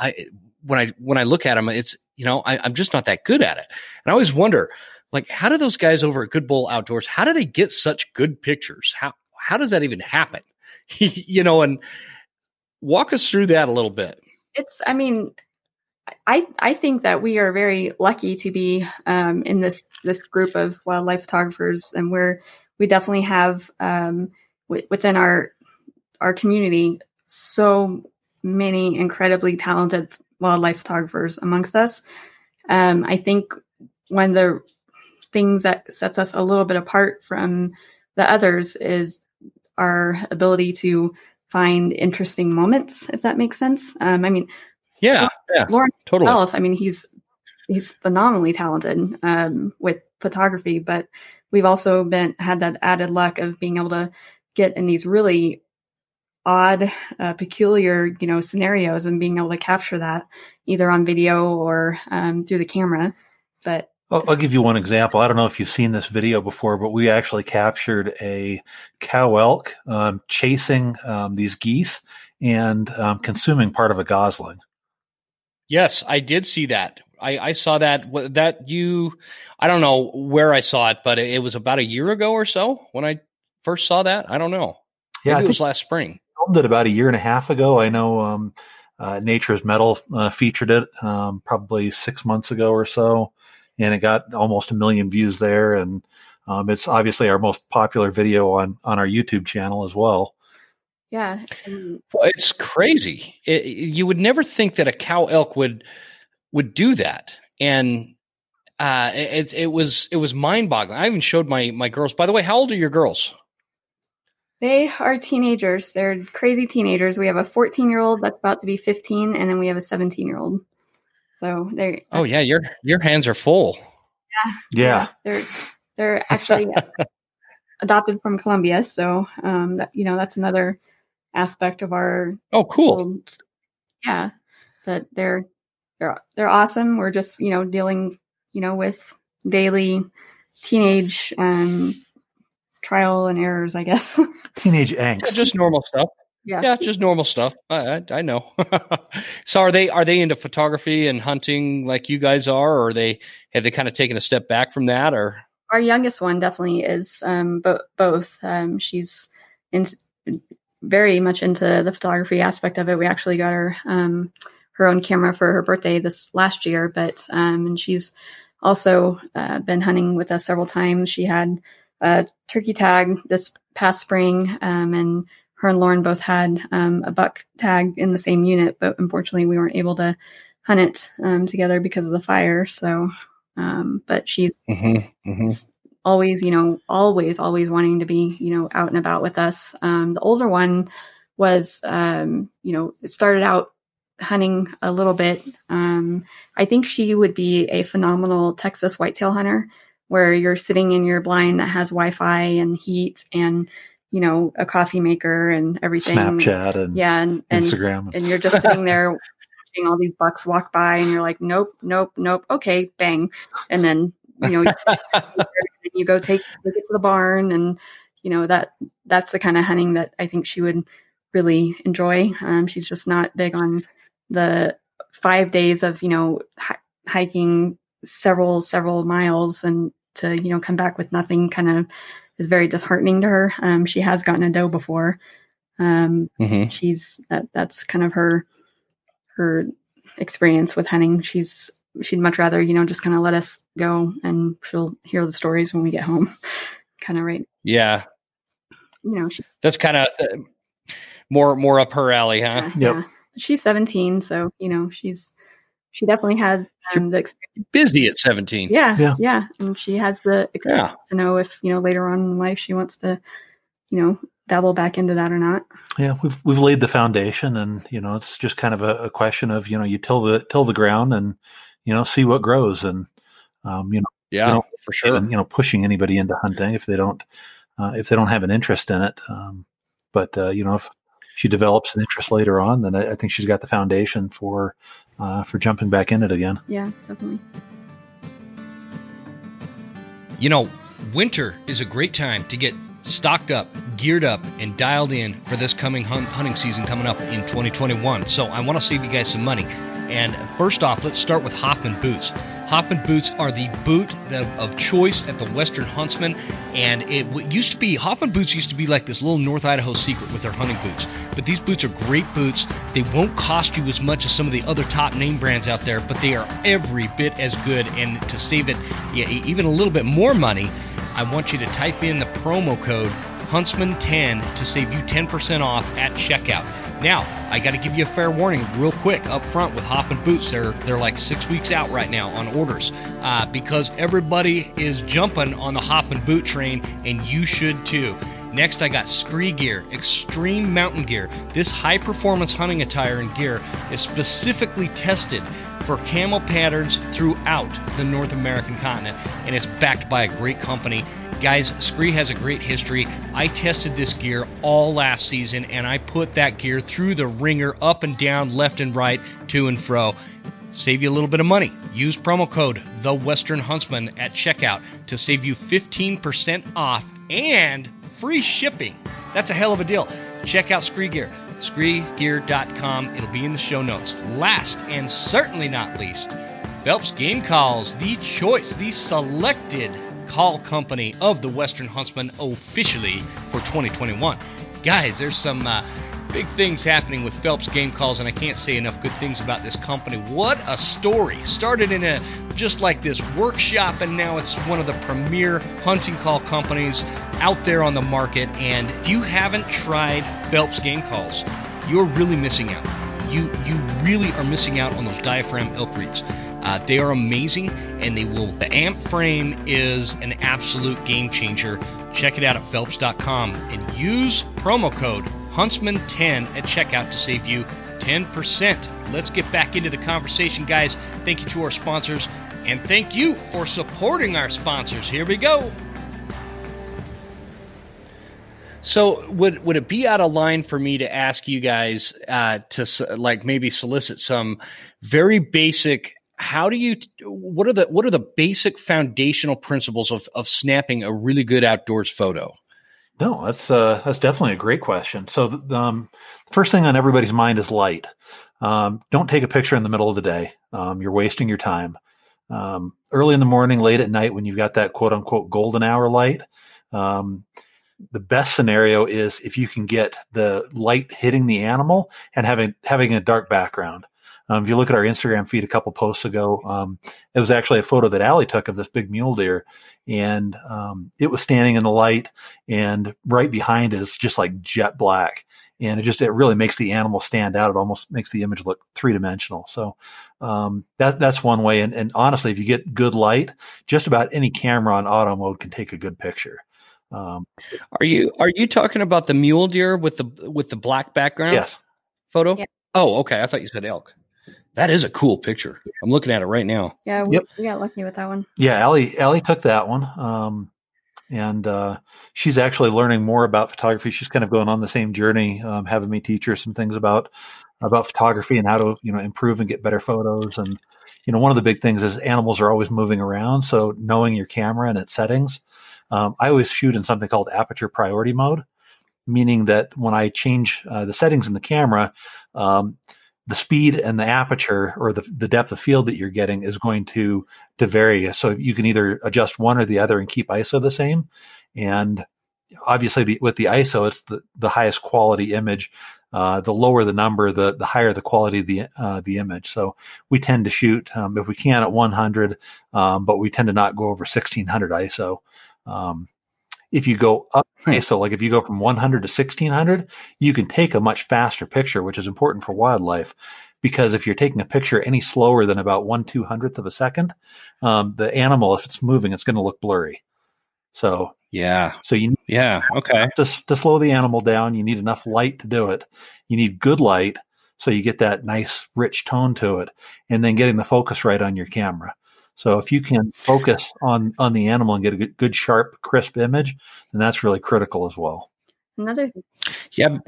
when I look at them, it's, I'm just not that good at it. And I always wonder, like, how do those guys over at Good Bull Outdoors, how do they get such good pictures? How does that even happen? And walk us through that a little bit. I think that we are very lucky to be in this group of wildlife photographers, and we definitely have within our community so many incredibly talented wildlife photographers amongst us. I think one of the things that sets us a little bit apart from the others is our ability to find interesting moments, if that makes sense. Yeah, Loren totally. Himself, he's phenomenally talented with photography, but we've also had that added luck of being able to get in these really odd, peculiar, scenarios and being able to capture that either on video or through the camera. But I'll give you one example. I don't know if you've seen this video before, but we actually captured a cow elk chasing these geese and consuming part of a gosling. Yes, I did see that. I saw that. I don't know where I saw it, but it was about a year ago or so when I first saw that. I don't know. Maybe it was last spring. I filmed it about a year and a half ago. I know Nature's Metal featured it probably 6 months ago or so, and it got almost 1 million views there. And it's obviously our most popular video on our YouTube channel as well. Yeah. Well, it's crazy. You would never think that a cow elk would do that. And it was mind-boggling. I even showed my girls. By the way, how old are your girls? They are teenagers. They're crazy teenagers. We have a 14-year-old that's about to be 15, and then we have a 17-year-old. So they're. Oh yeah, your hands are full. Yeah. They're actually adopted from Colombia, so that's another aspect of our. Oh, cool. Yeah, but they're awesome. We're just dealing with daily teenage trial and errors, I guess. Teenage angst. Just normal stuff. Yeah, just normal stuff. I know. So are they into photography and hunting like you guys are, or have they kind of taken a step back from that? Or our youngest one definitely is both. She's very much into the photography aspect of it. We actually got her her own camera for her birthday this last year, but and she's also been hunting with us several times. She had a turkey tag this past spring, and her and Loren both had a buck tag in the same unit, but unfortunately we weren't able to hunt it together because of the fire. So, but she's always wanting to be, out and about with us. The older one was, it started out hunting a little bit. I think she would be a phenomenal Texas whitetail hunter, where you're sitting in your blind that has Wi-Fi and heat and a coffee maker and everything. Snapchat and Instagram. And you're just sitting there watching all these bucks walk by and you're like, nope. Okay, bang. And then, you go take it to the barn, and, that's the kind of hunting that I think she would really enjoy. She's just not big on the 5 days of, hiking several miles and to, come back with nothing. Kind of is very disheartening to her. She has gotten a doe before. That's kind of her experience with hunting. She'd much rather, just kind of let us go, and she'll hear the stories when we get home. Kind of right. Yeah. That's kind of more up her alley, huh? Yep. Yeah. She's 17, so she definitely has the experience. Busy at 17. Yeah, and she has the experience to know if later on in life she wants to, dabble back into that or not. Yeah, we've laid the foundation, and it's just kind of a question of you till the ground and see what grows, and for sure. And, pushing anybody into hunting if they don't have an interest in it. But if she develops an interest later on, then I think she's got the foundation for jumping back in it again. Yeah, definitely. Winter is a great time to get stocked up, geared up, and dialed in for this coming hunting season coming up in 2021. So I want to save you guys some money. And first off, let's start with Hoffman boots. Hoffman boots are the boot of choice at the Western Huntsman, and Hoffman boots used to be like this little North Idaho secret with their hunting boots. But these boots are great boots. They won't cost you as much as some of the other top name brands out there, but they are every bit as good. And to save it even a little bit more money, I want you to type in the promo code Huntsman10 to save you 10% off at checkout. Now, I got to give you a fair warning real quick up front with Hoffman boots. They're like 6 weeks out right now on orders because everybody is jumping on the Hoffman boot train, and you should too. Next, I got Scree gear, extreme mountain gear. This high-performance hunting attire and gear is specifically tested for camel patterns throughout the North American continent, and it's backed by a great company. Guys, Scree has a great history. I tested this gear all last season, and I put that gear through the ringer, up and down, left and right, to and fro. Save you a little bit of money. Use promo code The Western Huntsman at checkout to save you 15% off and free shipping. That's a hell of a deal. Check out Scree Gear, screegear.com. It'll be in the show notes. Last and certainly not least, Phelps Game Calls, the choice, the selected call company of the Western Huntsman officially for 2021. Guys, there's some Big things happening with Phelps Game Calls, and I can't say enough good things about this company. What a story. Started in just like this workshop, and now it's one of the premier hunting call companies out there on the market. And if you haven't tried Phelps Game Calls, you're really missing out. You really are missing out on those diaphragm elk reeds. They are amazing, and the amp frame is an absolute game changer. Check it out at Phelps.com and use promo code Huntsman10 at checkout to save you 10%. Let's get back into the conversation, guys. Thank you to our sponsors, and thank you for supporting our sponsors. Here we go. So would it be out of line for me to ask you guys to like maybe solicit some very basic, what are the basic foundational principles of snapping a really good outdoors photo? No, that's definitely a great question. So the first thing on everybody's mind is light. Don't take a picture in the middle of the day. You're wasting your time. Early in the morning, late at night, when you've got that quote unquote golden hour light, the best scenario is if you can get the light hitting the animal and having a dark background. If you look at our Instagram feed a couple posts ago, it was actually a photo that Alli took of this big mule deer, and it was standing in the light, and right behind is just like jet black, and it really makes the animal stand out. It almost makes the image look three-dimensional. So that's one way. And honestly, if you get good light, just about any camera on auto mode can take a good picture. Are you talking about the mule deer with the black background? Yes. Photo? Yeah. Oh, okay. I thought you said elk. That is a cool picture. I'm looking at it right now. Yeah, we got lucky with that one. Yeah, Alli took that one. And she's actually learning more about photography. She's kind of going on the same journey, having me teach her some things about photography and how to, improve and get better photos. And, one of the big things is animals are always moving around. So knowing your camera and its settings, I always shoot in something called aperture priority mode, meaning that when I change the settings in the camera, the speed and the aperture or the depth of field that you're getting is going to vary. So you can either adjust one or the other and keep ISO the same. And obviously with the ISO, it's the highest quality image. The lower the number, the higher the quality of the image. So we tend to shoot, if we can, at 100, but we tend to not go over 1600 ISO. If you go up ISO, like if you go from 100 to 1600, you can take a much faster picture, which is important for wildlife, because if you're taking a picture any slower than about 1/200th of a second, the animal, if it's moving, it's going to look blurry. So you okay. To slow the animal down, you need enough light to do it. You need good light, so you get that nice rich tone to it, and then getting the focus right on your camera. So if you can focus on the animal and get a good, sharp, crisp image, then that's really critical as well. Another thing. Yeah.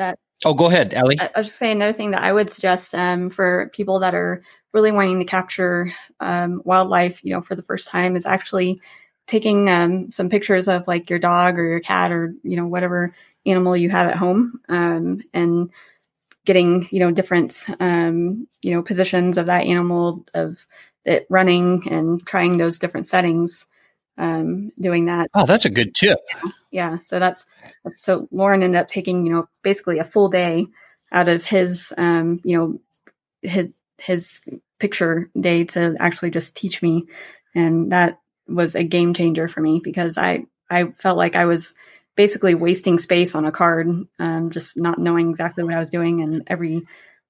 Go ahead, Alli. I was just saying another thing that I would suggest for people that are really wanting to capture wildlife, for the first time, is actually taking some pictures of like your dog or your cat or whatever animal you have at home, and getting different positions of that animal, of it running, and trying those different settings, doing that. Oh, that's a good tip. Yeah. So so Loren ended up taking, basically a full day out of his picture day to actually just teach me. And that was a game changer for me, because I felt like I was basically wasting space on a card, just not knowing exactly what I was doing. And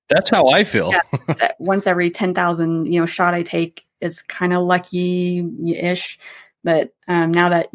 that's how I feel. Once every 10,000, shot I take is kind of lucky-ish. But now that,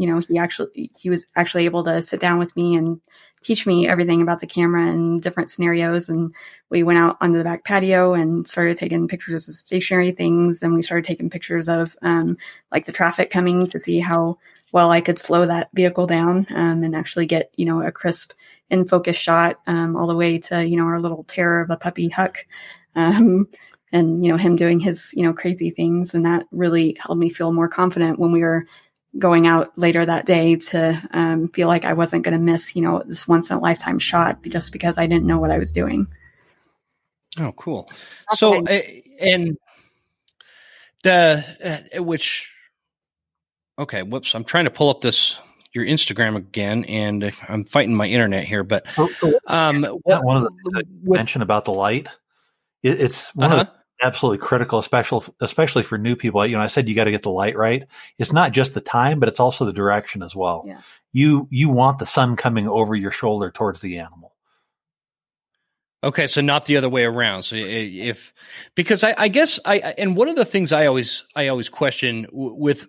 he was actually able to sit down with me and teach me everything about the camera and different scenarios. And we went out onto the back patio and started taking pictures of stationary things. And we started taking pictures of like the traffic coming, to see how well I could slow that vehicle down, and actually get, a crisp in focus shot, all the way to, our little terror of a puppy Huck, and, him doing his, crazy things. And that really helped me feel more confident when we were going out later that day, to feel like I wasn't going to miss, this once in a lifetime shot just because I didn't know what I was doing. Oh, cool. So, and I'm trying to pull up this your Instagram again, and I'm fighting my internet here, but one of the things I mentioned about the light, it's one of the absolutely critical, especially for new people. I said you got to get the light right. It's not just the time, but it's also the direction as well. Yeah. You want the sun coming over your shoulder towards the animal. Okay, so not the other way around. So because I guess and one of the things I always question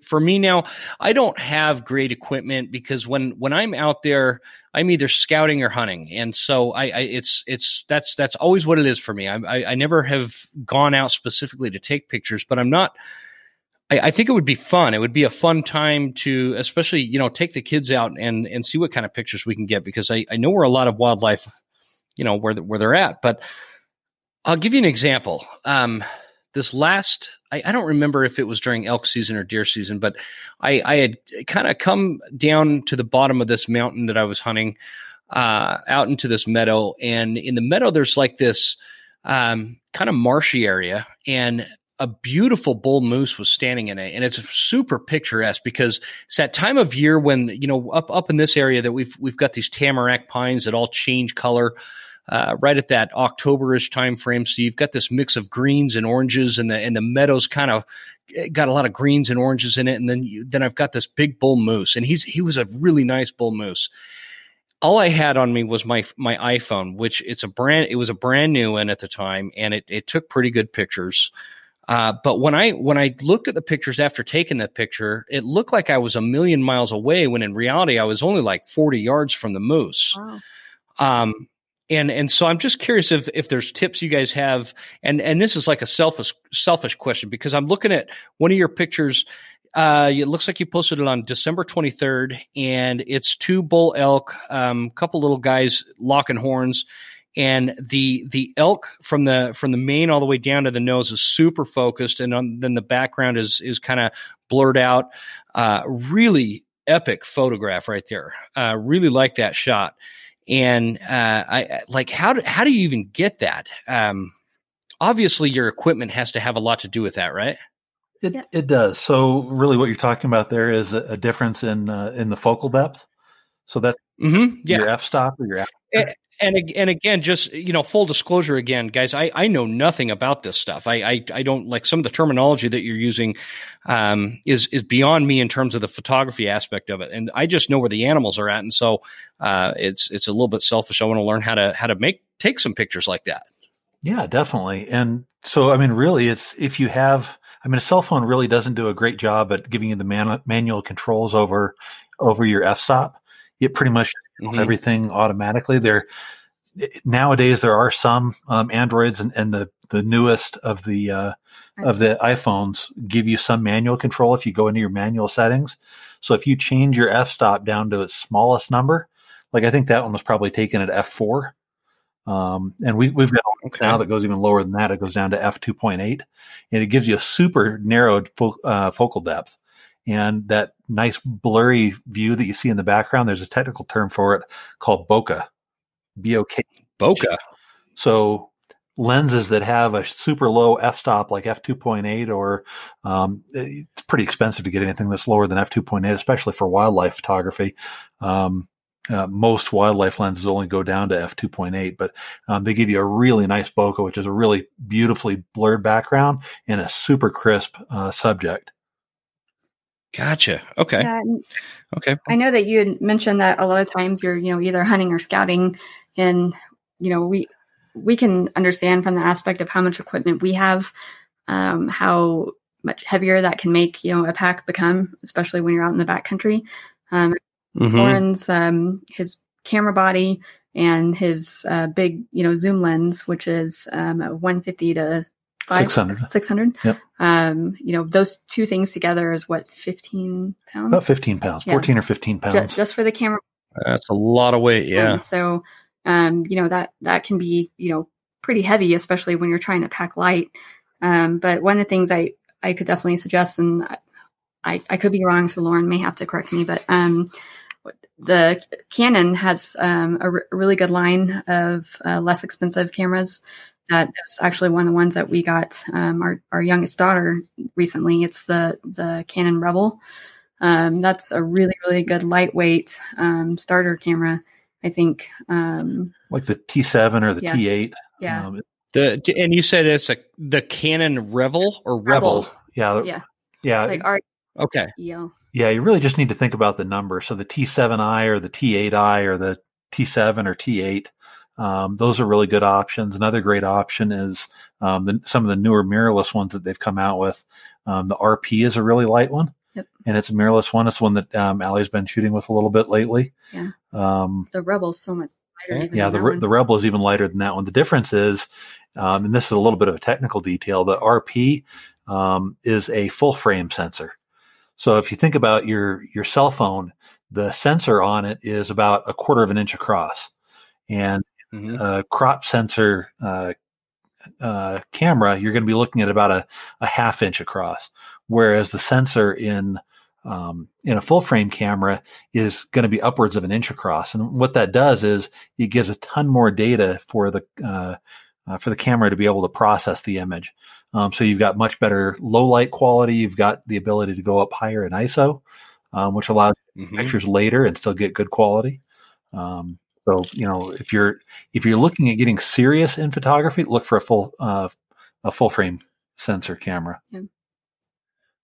for me now, I don't have great equipment because when I'm out there, I'm either scouting or hunting, and so that's always what it is for me. I never have gone out specifically to take pictures, but I'm not. I think it would be fun. It would be a fun time to, especially take the kids out and see what kind of pictures we can get, because I know where a lot of wildlife, where they're at. But I'll give you an example. This last, I don't remember if it was during elk season or deer season, but I had kind of come down to the bottom of this mountain that I was hunting, out into this meadow. And in the meadow, there's like this kind of marshy area, and a beautiful bull moose was standing in it. And it's super picturesque because it's that time of year when, up in this area that we've got these tamarack pines that all change color right at that October-ish time frame. So you've got this mix of greens and oranges, and the meadows kind of got a lot of greens and oranges in it. And then I've got this big bull moose, and he was a really nice bull moose. All I had on me was my iPhone, which it was a brand new one at the time, and it took pretty good pictures. But when I looked at the pictures after taking that picture, it looked like I was a million miles away, when in reality I was only like 40 yards from the moose. Wow. And so I'm just curious if there's tips you guys have, and this is like a selfish question, because I'm looking at one of your pictures. It looks like you posted it on December 23rd, and it's two bull elk, couple little guys locking horns. And the elk from the mane all the way down to the nose is super focused, and then the background is kind of blurred out. Really epic photograph right there. Really like that shot. And I like, how do you even get that? Obviously, your equipment has to have a lot to do with that, right? It does. So really, what you're talking about there is a difference in the focal depth. So that's your f-stop or your aperture. And again, just full disclosure again, guys, I know nothing about this stuff. I don't, like, some of the terminology that you're using is beyond me in terms of the photography aspect of it, and I just know where the animals are at, and so it's a little bit selfish. I want to learn how to take some pictures like that. Yeah, definitely. And so I mean, really, it's if you have. I mean, a cell phone really doesn't do a great job at giving you the manual controls over your f-stop. It pretty much does everything automatically. Nowadays there are some Androids and the newest of the iPhones give you some manual control if you go into your manual settings. So if you change your f-stop down to its smallest number, like I think that one was probably taken at f4. And we've got one now that goes even lower than that. It goes down to f2.8, and it gives you a super narrowed focal depth. And that nice blurry view that you see in the background, there's a technical term for it called bokeh, B-O-K. Bokeh. So lenses that have a super low f-stop like f2.8, or it's pretty expensive to get anything that's lower than f2.8, especially for wildlife photography. Most wildlife lenses only go down to f2.8, but they give you a really nice bokeh, which is a really beautifully blurred background and a super crisp subject. Gotcha. Okay. Yeah, okay. I know that you had mentioned that a lot of times you're, either hunting or scouting, and, we can understand from the aspect of how much equipment we have, how much heavier that can make, a pack become, especially when you're out in the backcountry. Loren's, his camera body and his big, zoom lens, which is 150 to 600. Yep. Those two things together is what, 15 pounds? About 15 pounds, 14 or 15 pounds. Just for the camera. That's a lot of weight, yeah. And so, that can be, pretty heavy, especially when you're trying to pack light. But one of the things I could definitely suggest, and I could be wrong, so Loren may have to correct me, but the Canon has a really good line of less expensive cameras. That is actually one of the ones that we got our youngest daughter recently. It's the Canon Rebel. That's a really, really good lightweight starter camera, I think. Like the T7 or the T8. Yeah. And you said it's the Canon Rebel or Rebel? Yeah. Like okay. Yeah. Yeah, you really just need to think about the number. So the T7i or the T8i or the T7 or T8, those are really good options. Another great option is some of the newer mirrorless ones that they've come out with. The RP is a really light one. Yep. And it's a mirrorless one. It's one that Alli's been shooting with a little bit lately. Yeah. The Rebel's so much lighter. Yeah, the Rebel is even lighter than that one. The difference is, and this is a little bit of a technical detail, the RP is a full frame sensor. So if you think about your cell phone, the sensor on it is about 1/4 of an inch across, and a crop sensor camera, you're going to be looking at about a 1/2 inch across, whereas the sensor in a full frame camera is going to be upwards of an inch across. And what that does is it gives a ton more data for the camera to be able to process the image. So you've got much better low light quality. You've got the ability to go up higher in ISO, which allows pictures later and still get good quality. So if you're looking at getting serious in photography, look for a full frame sensor camera. Yeah.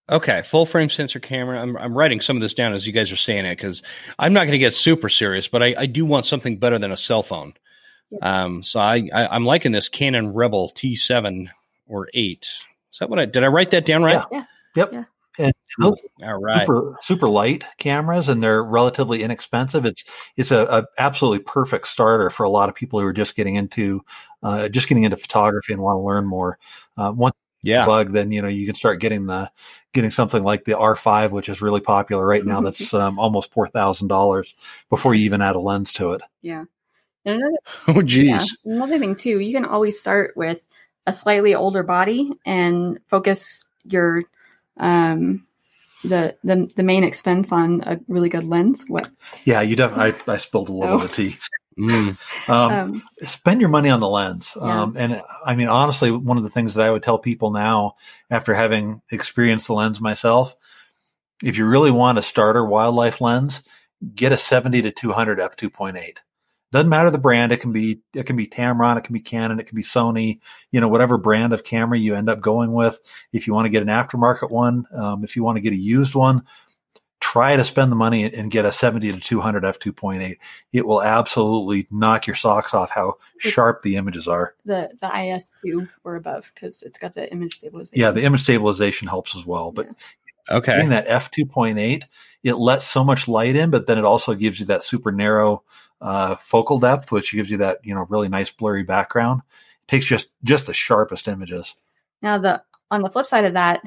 Okay, full frame sensor camera. I'm writing some of this down as you guys are saying it because I'm not going to get super serious, but I do want something better than a cell phone. Yeah. So I'm liking this Canon Rebel T7 or 8. Is that what did I write that down right? Yeah. Yep. Yeah. And those all right. Super light cameras, and they're relatively inexpensive. It's a absolutely perfect starter for a lot of people who are just getting into photography and want to learn more. Once bug, then you can start getting something like the R5, which is really popular right now. That's almost $4,000 before you even add a lens to it. Yeah. Oh, geez. Yeah, another thing too, you can always start with a slightly older body and focus your the main expense on a really good lens. What? Yeah, you definitely. I spilled a little of the tea. Spend your money on the lens. And I mean, honestly, one of the things that I would tell people now, after having experienced the lens myself, if you really want a starter wildlife lens, get a 70-200 f2.8. Doesn't matter the brand. It can be Tamron, it can be Canon, it can be Sony, whatever brand of camera you end up going with. If you want to get an aftermarket one, if you want to get a used one, try to spend the money and get a 70-200 f2.8. It will absolutely knock your socks off how sharp the images are. The IS2 or above, because it's got the image stabilization. Yeah, the image stabilization helps as well. But getting that f2.8, it lets so much light in, but then it also gives you that super narrow focal depth, which gives you that really nice blurry background. It takes just the sharpest images. Now on the flip side of that,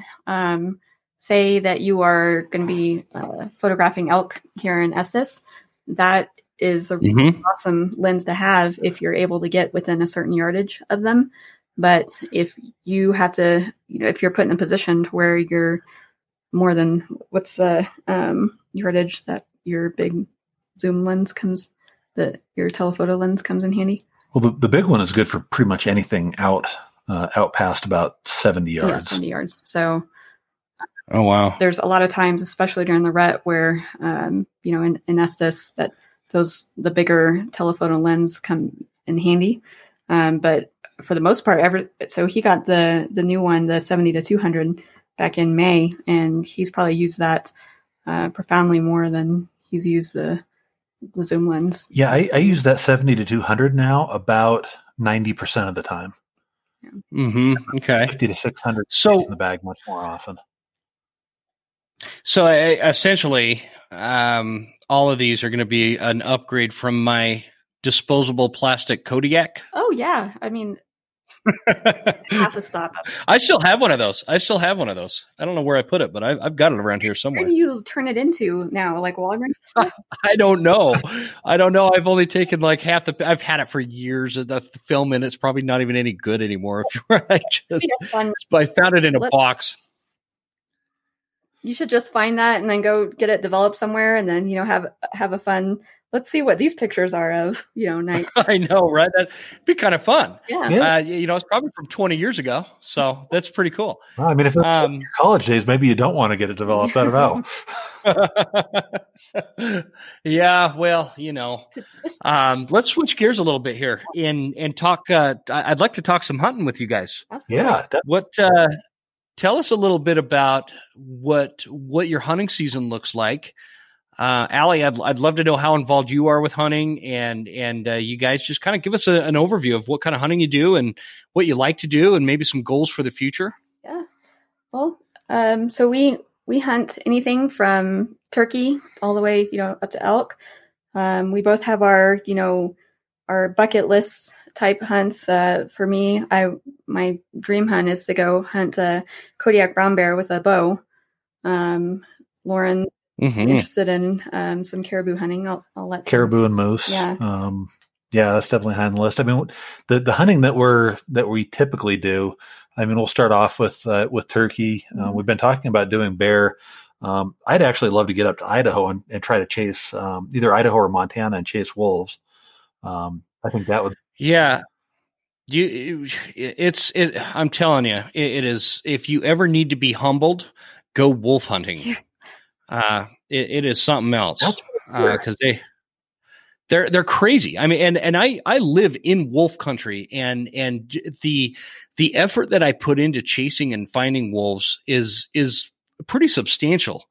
say that you are going to be photographing elk here in Estes, that is a really awesome lens to have if you're able to get within a certain yardage of them. But if you have to, if you're put in a position where you're more than what's the yardage that your big zoom lens your telephoto lens comes in handy? Well, the big one is good for pretty much anything out past about 70 yards. Yeah, 70 yards. So, oh wow, there's a lot of times, especially during the rut, where in Estes, that the bigger telephoto lens come in handy. But for the most part, so he got the new one, the 70-200, back in May, and he's probably used that profoundly more than he's used the zoom lens. Yeah, I use that 70-200 now about 90% of the time. Yeah. Okay. 50-600 in the bag much more often. So essentially, all of these are going to be an upgrade from my disposable plastic Kodiak. Oh yeah, I mean, half a stop up. I still have one of those. I don't know where I put it, but I've got it around here somewhere. Where do you turn it into now? Like Walgreens? I don't know. I've only taken like half I've had it for years. The film in it's probably not even any good anymore. I found it in a box. You should just find that and then go get it developed somewhere, and then have a fun let's see what these pictures are of, night. I know, right? That'd be kind of fun. Yeah. It's probably from 20 years ago, so that's pretty cool. Well, I mean, if it's your college days, maybe you don't want to get it developed. I don't know. Yeah, well, let's switch gears a little bit here and talk. I'd like to talk some hunting with you guys. Absolutely. Yeah. Tell us a little bit about what your hunting season looks like. Alli, I'd love to know how involved you are with hunting, and you guys just kind of give us an overview of what kind of hunting you do and what you like to do, and maybe some goals for the future. Yeah. Well, so we hunt anything from turkey all the way, up to elk. We both have our bucket list type hunts. For me, my dream hunt is to go hunt a Kodiak brown bear with a bow. Loren, interested in some caribou hunting. I'll let caribou and moose. Yeah. Yeah, that's definitely high on the list. I mean, the hunting that we typically do. I mean, we'll start off with turkey. We've been talking about doing bear. I'd actually love to get up to Idaho and try to chase either Idaho or Montana and chase wolves. I think that would. Yeah. I'm telling you, it is. If you ever need to be humbled, go wolf hunting. Yeah. It is something else because they're crazy. I mean, and I live in wolf country, and the effort that I put into chasing and finding wolves is pretty substantial.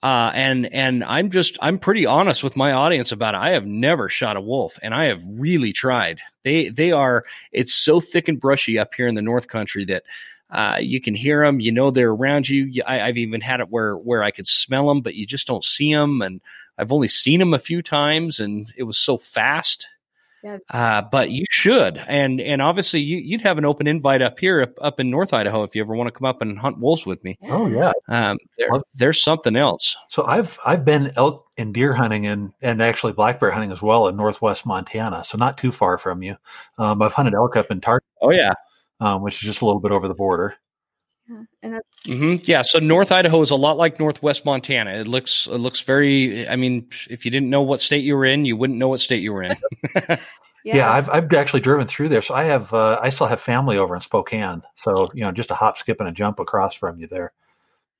And I'm pretty honest with my audience about it. I have never shot a wolf, and I have really tried. It's so thick and brushy up here in the North Country that you can hear them, they're around you. I've even had it where I could smell them, but you just don't see them. And I've only seen them a few times, and it was so fast. Yeah. But you should, and obviously you'd have an open invite up here, up in North Idaho, if you ever want to come up and hunt wolves with me. Oh yeah. There's something else. So I've been elk and deer hunting and actually black bear hunting as well in Northwest Montana, so not too far from you. I've hunted elk up in Target. Oh yeah. Which is just a little bit over the border. Yeah. So North Idaho is a lot like Northwest Montana. It looks very. I mean, if you didn't know what state you were in, you wouldn't know what state you were in. Yeah, I've actually driven through there. So I still have family over in Spokane. So just a hop, skip, and a jump across from you there.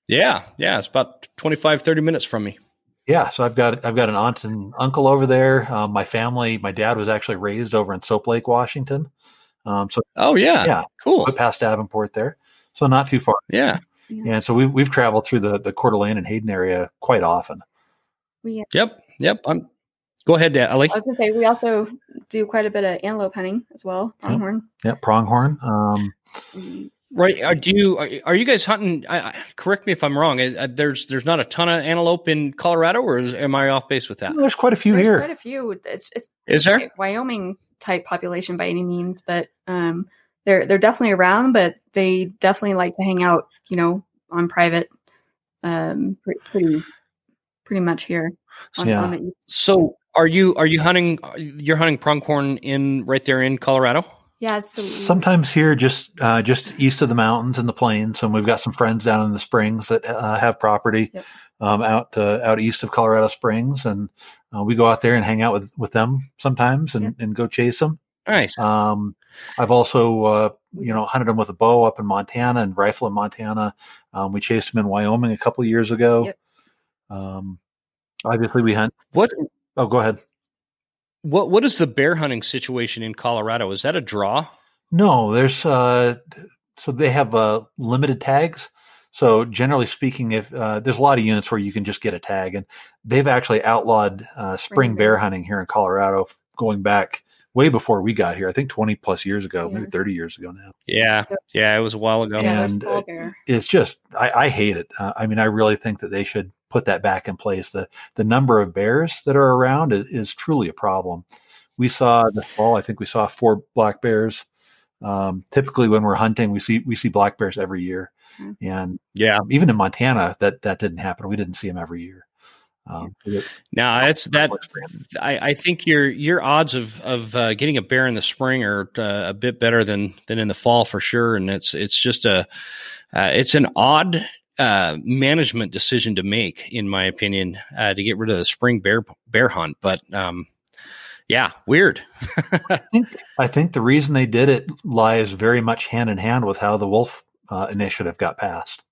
Yeah. It's about 25, 30 minutes from me. Yeah, so I've got an aunt and uncle over there. My dad was actually raised over in Soap Lake, Washington. Yeah, cool. Past Davenport there, so not too far. Yeah. And so we've traveled through the Coeur d'Alene and Hayden area quite often. Yep. Go ahead, Alli. I was gonna say we also do quite a bit of antelope hunting as well. Pronghorn. Yep, pronghorn. Right. Are you guys hunting? Correct me if I'm wrong. There's not a ton of antelope in Colorado, or am I off base with that? There's quite a few here. Quite a few. Is there? Wyoming type population by any means, but they're definitely around, but they definitely like to hang out, on private, pretty much here. So are you hunting? You're hunting pronghorn right there in Colorado? Yeah. Sometimes here, just east of the mountains and the plains, and we've got some friends down in the Springs that have property. Yep. Out east of Colorado Springs, and we go out there and hang out with them sometimes and go chase them. Nice. I've also hunted them with a bow up in Montana and rifle in Montana. We chased them in Wyoming a couple of years ago. Yep. Obviously we hunt. What? Oh, go ahead. What is the bear hunting situation in Colorado? Is that a draw? No, there's so they have limited tags. So generally speaking, if there's a lot of units where you can just get a tag, and they've actually outlawed spring bear hunting here in Colorado going back way before we got here. I think 20 plus years ago, maybe 30 years ago now. Yeah, it was a while ago. And it's just, I hate it. I mean, I really think that they should put that back in place. The number of bears that are around is truly a problem. We saw this fall, I think we saw 4 black bears. Typically when we're hunting, we see black bears every year. And even in Montana, that didn't happen. We didn't see them every year. Now it's that. I think your odds of getting a bear in the spring are a bit better than in the fall for sure. And it's just it's an odd management decision to make, in my opinion, to get rid of the spring bear hunt. But yeah, weird. I think the reason they did it lies very much hand in hand with how the wolf initiative got passed.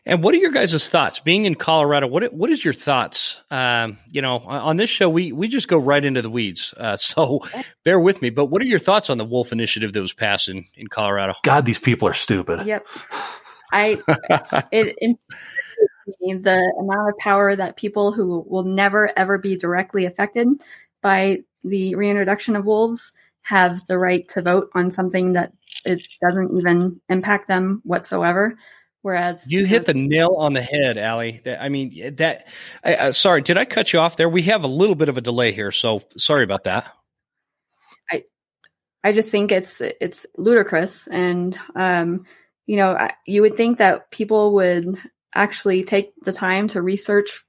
And what are your guys' thoughts? Being in Colorado, what is your thoughts? On this show, we just go right into the weeds. So bear with me. But what are your thoughts on the wolf initiative that was passed in Colorado? God, these people are stupid. Yep. It impresses me the amount of power that people who will never, ever be directly affected by the reintroduction of wolves have the right to vote on something that it doesn't even impact them whatsoever. Whereas you hit the nail on the head, Alli. I mean, sorry, did I cut you off there? We have a little bit of a delay here, so sorry about that. I just think it's ludicrous, and you would think that people would actually take the time to research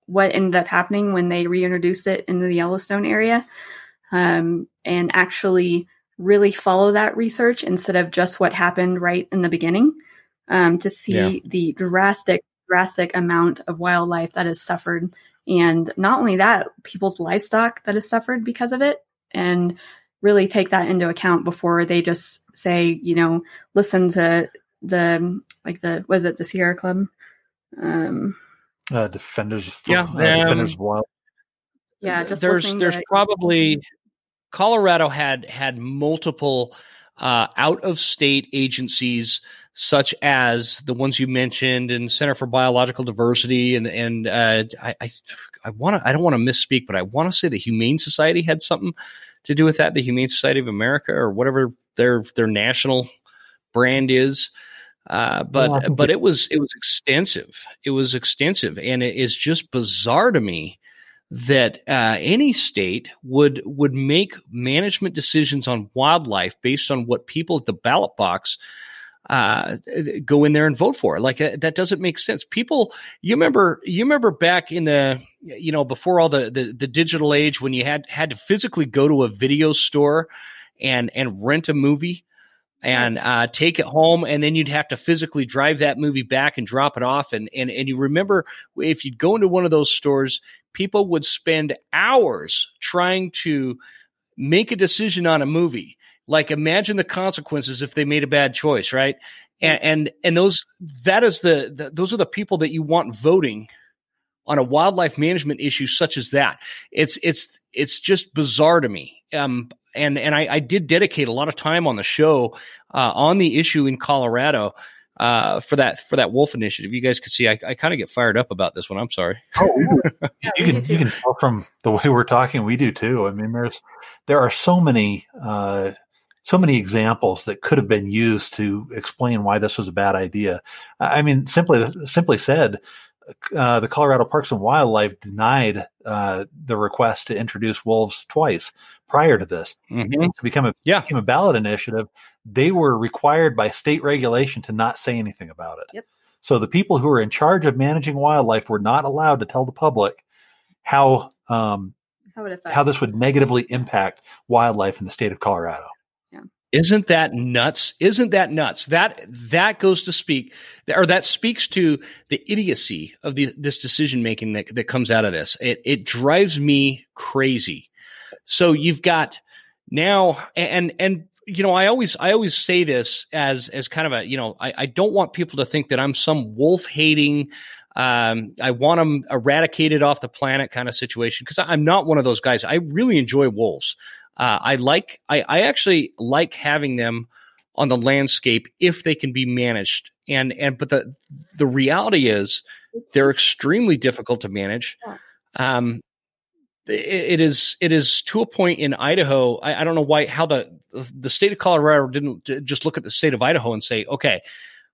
what ended up happening when they reintroduced it into the Yellowstone area, and actually really follow that research instead of just what happened right in the beginning. To see the drastic amount of wildlife that has suffered. And not only that, people's livestock that has suffered because of it, and really take that into account before they just say, listen to the Sierra Club? Defenders of Wild. Yeah, just there's probably Colorado had multiple out-of-state agencies, such as the ones you mentioned, and Center for Biological Diversity, and I don't want to misspeak, but I want to say the Humane Society had something to do with that. The Humane Society of America, or whatever their national brand is. But it was extensive. It was extensive, and it is just bizarre to me that any state would make management decisions on wildlife based on what people at the ballot box go in there and vote for. Like that doesn't make sense. People, you remember back in the before all the digital age, when you had to physically go to a video store and rent a movie and take it home, and then you'd have to physically drive that movie back and drop it off. And you remember, if you'd go into one of those stores, people would spend hours trying to make a decision on a movie. Like, imagine the consequences if they made a bad choice, right? And those are the people that you want voting on a wildlife management issue such as that. It's just bizarre to me. And I did dedicate a lot of time on the show on the issue in Colorado for that wolf initiative. You guys could see I kind of get fired up about this one. I'm sorry. Oh, you can tell from the way we're talking. We do too. I mean, there are so many examples that could have been used to explain why this was a bad idea. I mean, simply said, the Colorado Parks and Wildlife denied the request to introduce wolves twice prior to this. Mm-hmm. To become a ballot initiative, they were required by state regulation to not say anything about it. Yep. So the people who were in charge of managing wildlife were not allowed to tell the public how this would negatively impact wildlife in the state of Colorado. Isn't that nuts? That goes to speak, or that speaks to the idiocy of this decision making that comes out of this. It drives me crazy. So you've got now, and I always say this as kind of a, I don't want people to think that I'm some wolf hating, I want them eradicated off the planet kind of situation, because I'm not one of those guys. I really enjoy wolves. I actually like having them on the landscape if they can be managed. But the reality is they're extremely difficult to manage. It is to a point in Idaho. I don't know how the state of Colorado didn't just look at the state of Idaho and say, okay,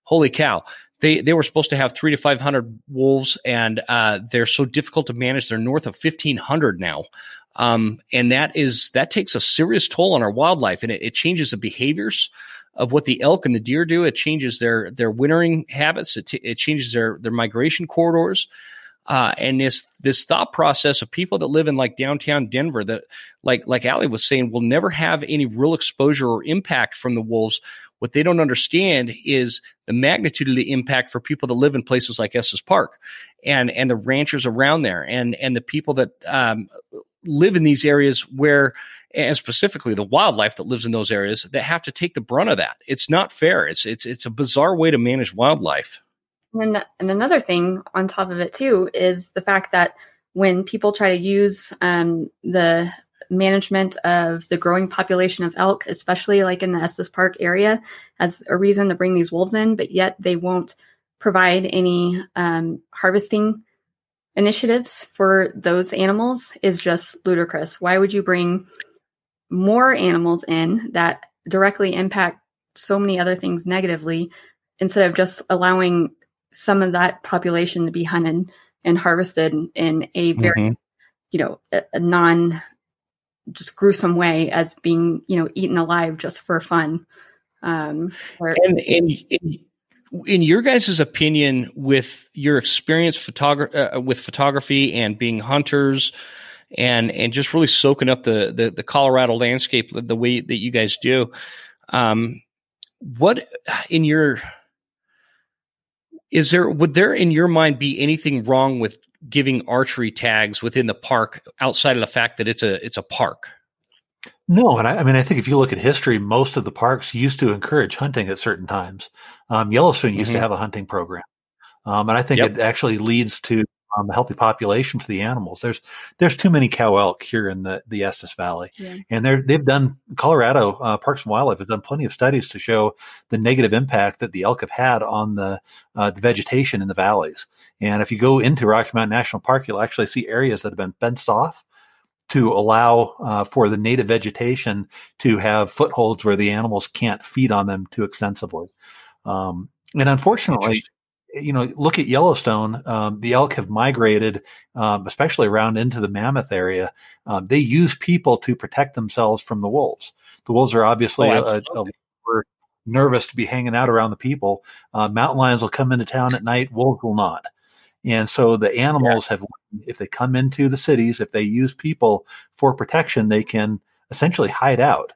holy cow. They were supposed to have 300 to 500 wolves, and they're so difficult to manage. They're north of 1,500 now. And that takes a serious toll on our wildlife, and it changes the behaviors of what the elk and the deer do. It changes their wintering habits. It changes their migration corridors. And this thought process of people that live in like downtown Denver that, like Alli was saying, will never have any real exposure or impact from the wolves. What they don't understand is the magnitude of the impact for people that live in places like Estes Park and the ranchers around there and the people that live in these areas where, and specifically the wildlife that lives in those areas, that have to take the brunt of that. It's not fair. It's a bizarre way to manage wildlife. And another thing on top of it too is the fact that when people try to use the management of the growing population of elk, especially like in the Estes Park area, as a reason to bring these wolves in, but yet they won't provide any harvesting initiatives for those animals, is just ludicrous. Why would you bring more animals in that directly impact so many other things negatively instead of just allowing some of that population to be hunted and harvested in a very, a non just gruesome way as being, eaten alive just for fun. And in your guys' opinion, with your experience with photography and being hunters and just really soaking up the Colorado landscape the way that you guys do, would there in your mind be anything wrong with giving archery tags within the park outside of the fact that it's a park? No, and I think if you look at history, most of the parks used to encourage hunting at certain times. Yellowstone used to have a hunting program, and I think it actually leads to a healthy population for the animals. There's too many cow elk here in the Estes Valley, and they've done Colorado Parks and Wildlife has done plenty of studies to show the negative impact that the elk have had on the vegetation in the valleys. And if you go into Rocky Mountain National Park, you'll actually see areas that have been fenced off to allow for the native vegetation to have footholds where the animals can't feed on them too extensively. And unfortunately, look at Yellowstone. The elk have migrated, especially around into the Mammoth area. They use people to protect themselves from the wolves. The wolves are obviously nervous to be hanging out around the people. Mountain lions will come into town at night. Wolves will not. And so the animals if they come into the cities, if they use people for protection, they can essentially hide out.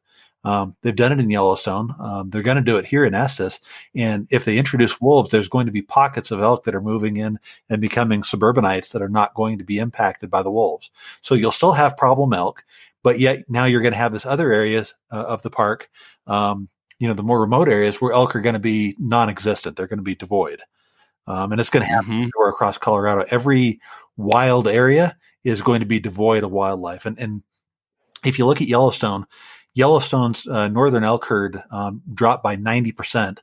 They've done it in Yellowstone. They're going to do it here in Estes. And if they introduce wolves, there's going to be pockets of elk that are moving in and becoming suburbanites that are not going to be impacted by the wolves. So you'll still have problem elk, but yet now you're going to have this other areas of the park, the more remote areas where elk are going to be non-existent. They're going to be devoid. And it's going to happen everywhere across Colorado. Every wild area is going to be devoid of wildlife. And if you look at Yellowstone's northern elk herd dropped by 90%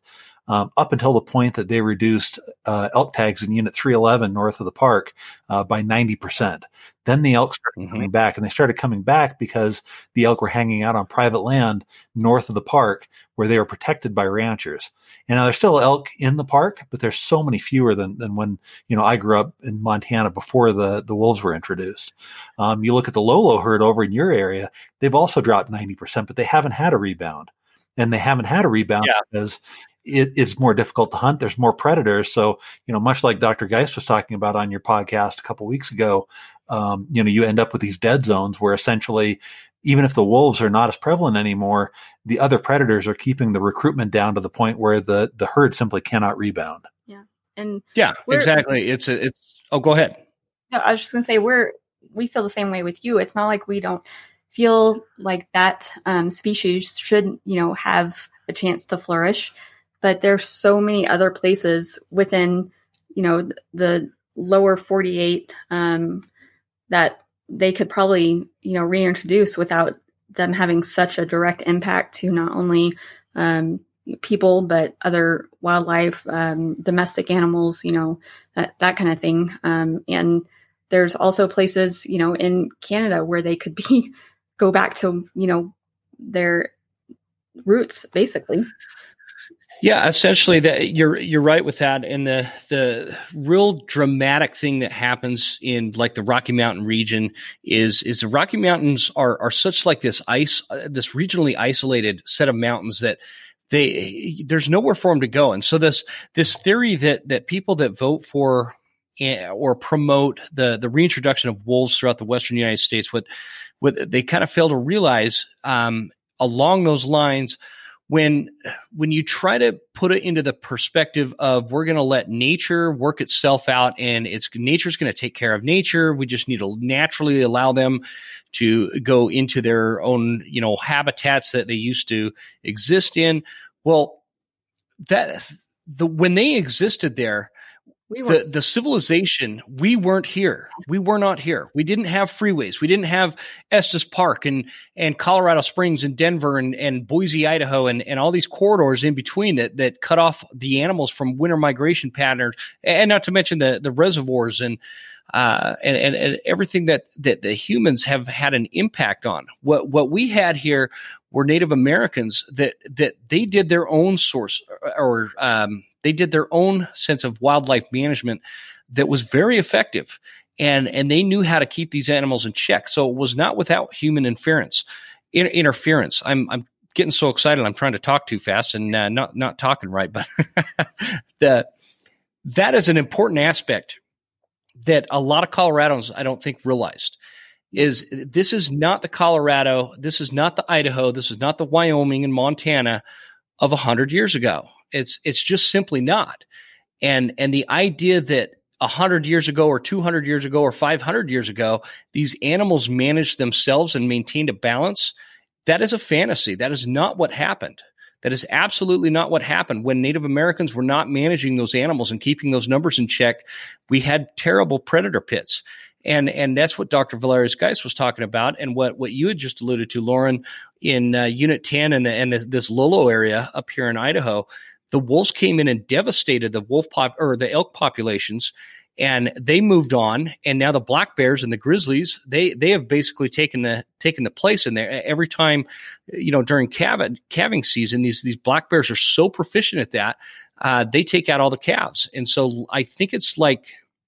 up until the point that they reduced elk tags in Unit 311 north of the park by 90%. Then the elk started coming back, and they started coming back because the elk were hanging out on private land north of the park where they were protected by ranchers. And now there's still elk in the park, but there's so many fewer than when I grew up in Montana before the wolves were introduced. You look at the Lolo herd over in your area; they've also dropped 90%, but they haven't had a rebound, and they haven't had a rebound because it's more difficult to hunt. There's more predators. So much like Dr. Geist was talking about on your podcast a couple of weeks ago, you end up with these dead zones where essentially, even if the wolves are not as prevalent anymore, the other predators are keeping the recruitment down to the point where the herd simply cannot rebound. Yeah. And exactly. Go ahead. No, I was just going to say, we feel the same way with you. It's not like we don't feel like that species should, have a chance to flourish, but there's so many other places within, the lower 48 that they could probably, reintroduce without them having such a direct impact to not only people, but other wildlife, domestic animals, that kind of thing. And there's also places, in Canada where they could go back to, their roots, basically. Yeah, essentially that you're right with that. And the real dramatic thing that happens in like the Rocky Mountain region is the Rocky Mountains are such like this regionally isolated set of mountains that there's nowhere for them to go. And so this theory that people that vote for or promote the reintroduction of wolves throughout the western United States, what they kind of fail to realize along those lines, when you try to put it into the perspective of we're going to let nature work itself out and nature's going to take care of nature, we just need to naturally allow them to go into their own habitats that they used to exist in. Well, when they existed there, the civilization, we weren't here. We were not here. We didn't have freeways. We didn't have Estes Park and Colorado Springs and Denver and Boise, Idaho, and all these corridors in between that cut off the animals from winter migration patterns, and not to mention the reservoirs and everything that the humans have had an impact on. What we had here were Native Americans that they did their own they did their own sense of wildlife management that was very effective, and they knew how to keep these animals in check. So it was not without human interference. I'm getting so excited. I'm trying to talk too fast and not talking right, but that is an important aspect that a lot of Coloradans I don't think realized. This is not the Colorado, this is not the Idaho, this is not the Wyoming and Montana of 100 years ago. It's just simply not. And the idea that 100 years ago or 200 years ago or 500 years ago, these animals managed themselves and maintained a balance, that is a fantasy. That is not what happened. That is absolutely not what happened. When Native Americans were not managing those animals and keeping those numbers in check, we had terrible predator pits. And that's what Dr. Valerius Geis was talking about, and what you had just alluded to, Loren, in Unit 10 and this Lolo area up here in Idaho. The wolves came in and devastated the elk populations, and they moved on. And now the black bears and the grizzlies, they have basically taken the place in there. Every time, during calving season, these black bears are so proficient at that, they take out all the calves. And so I think it's like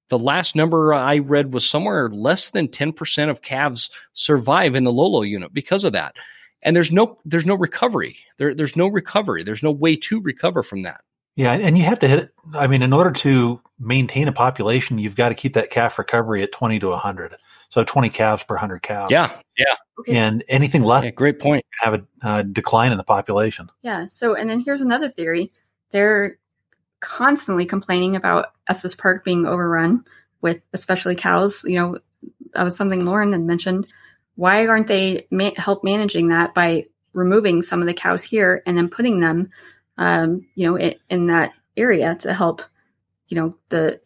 the last number I read was somewhere less than 10% of calves survive in the Lolo unit because of that. And there's no recovery. There's no recovery. There's no way to recover from that. Yeah, and you have to hit it. I mean, in order to maintain a population, you've got to keep that calf recovery at 20 to 100. So 20 calves per 100 cows. Yeah. Okay. And anything less, great point, have a decline in the population. Yeah. So, and then here's another theory. They're constantly complaining about Estes Park being overrun with especially cows. That was something Loren had mentioned. Why aren't they help managing that by removing some of the cows here and then putting them, in that area to help, that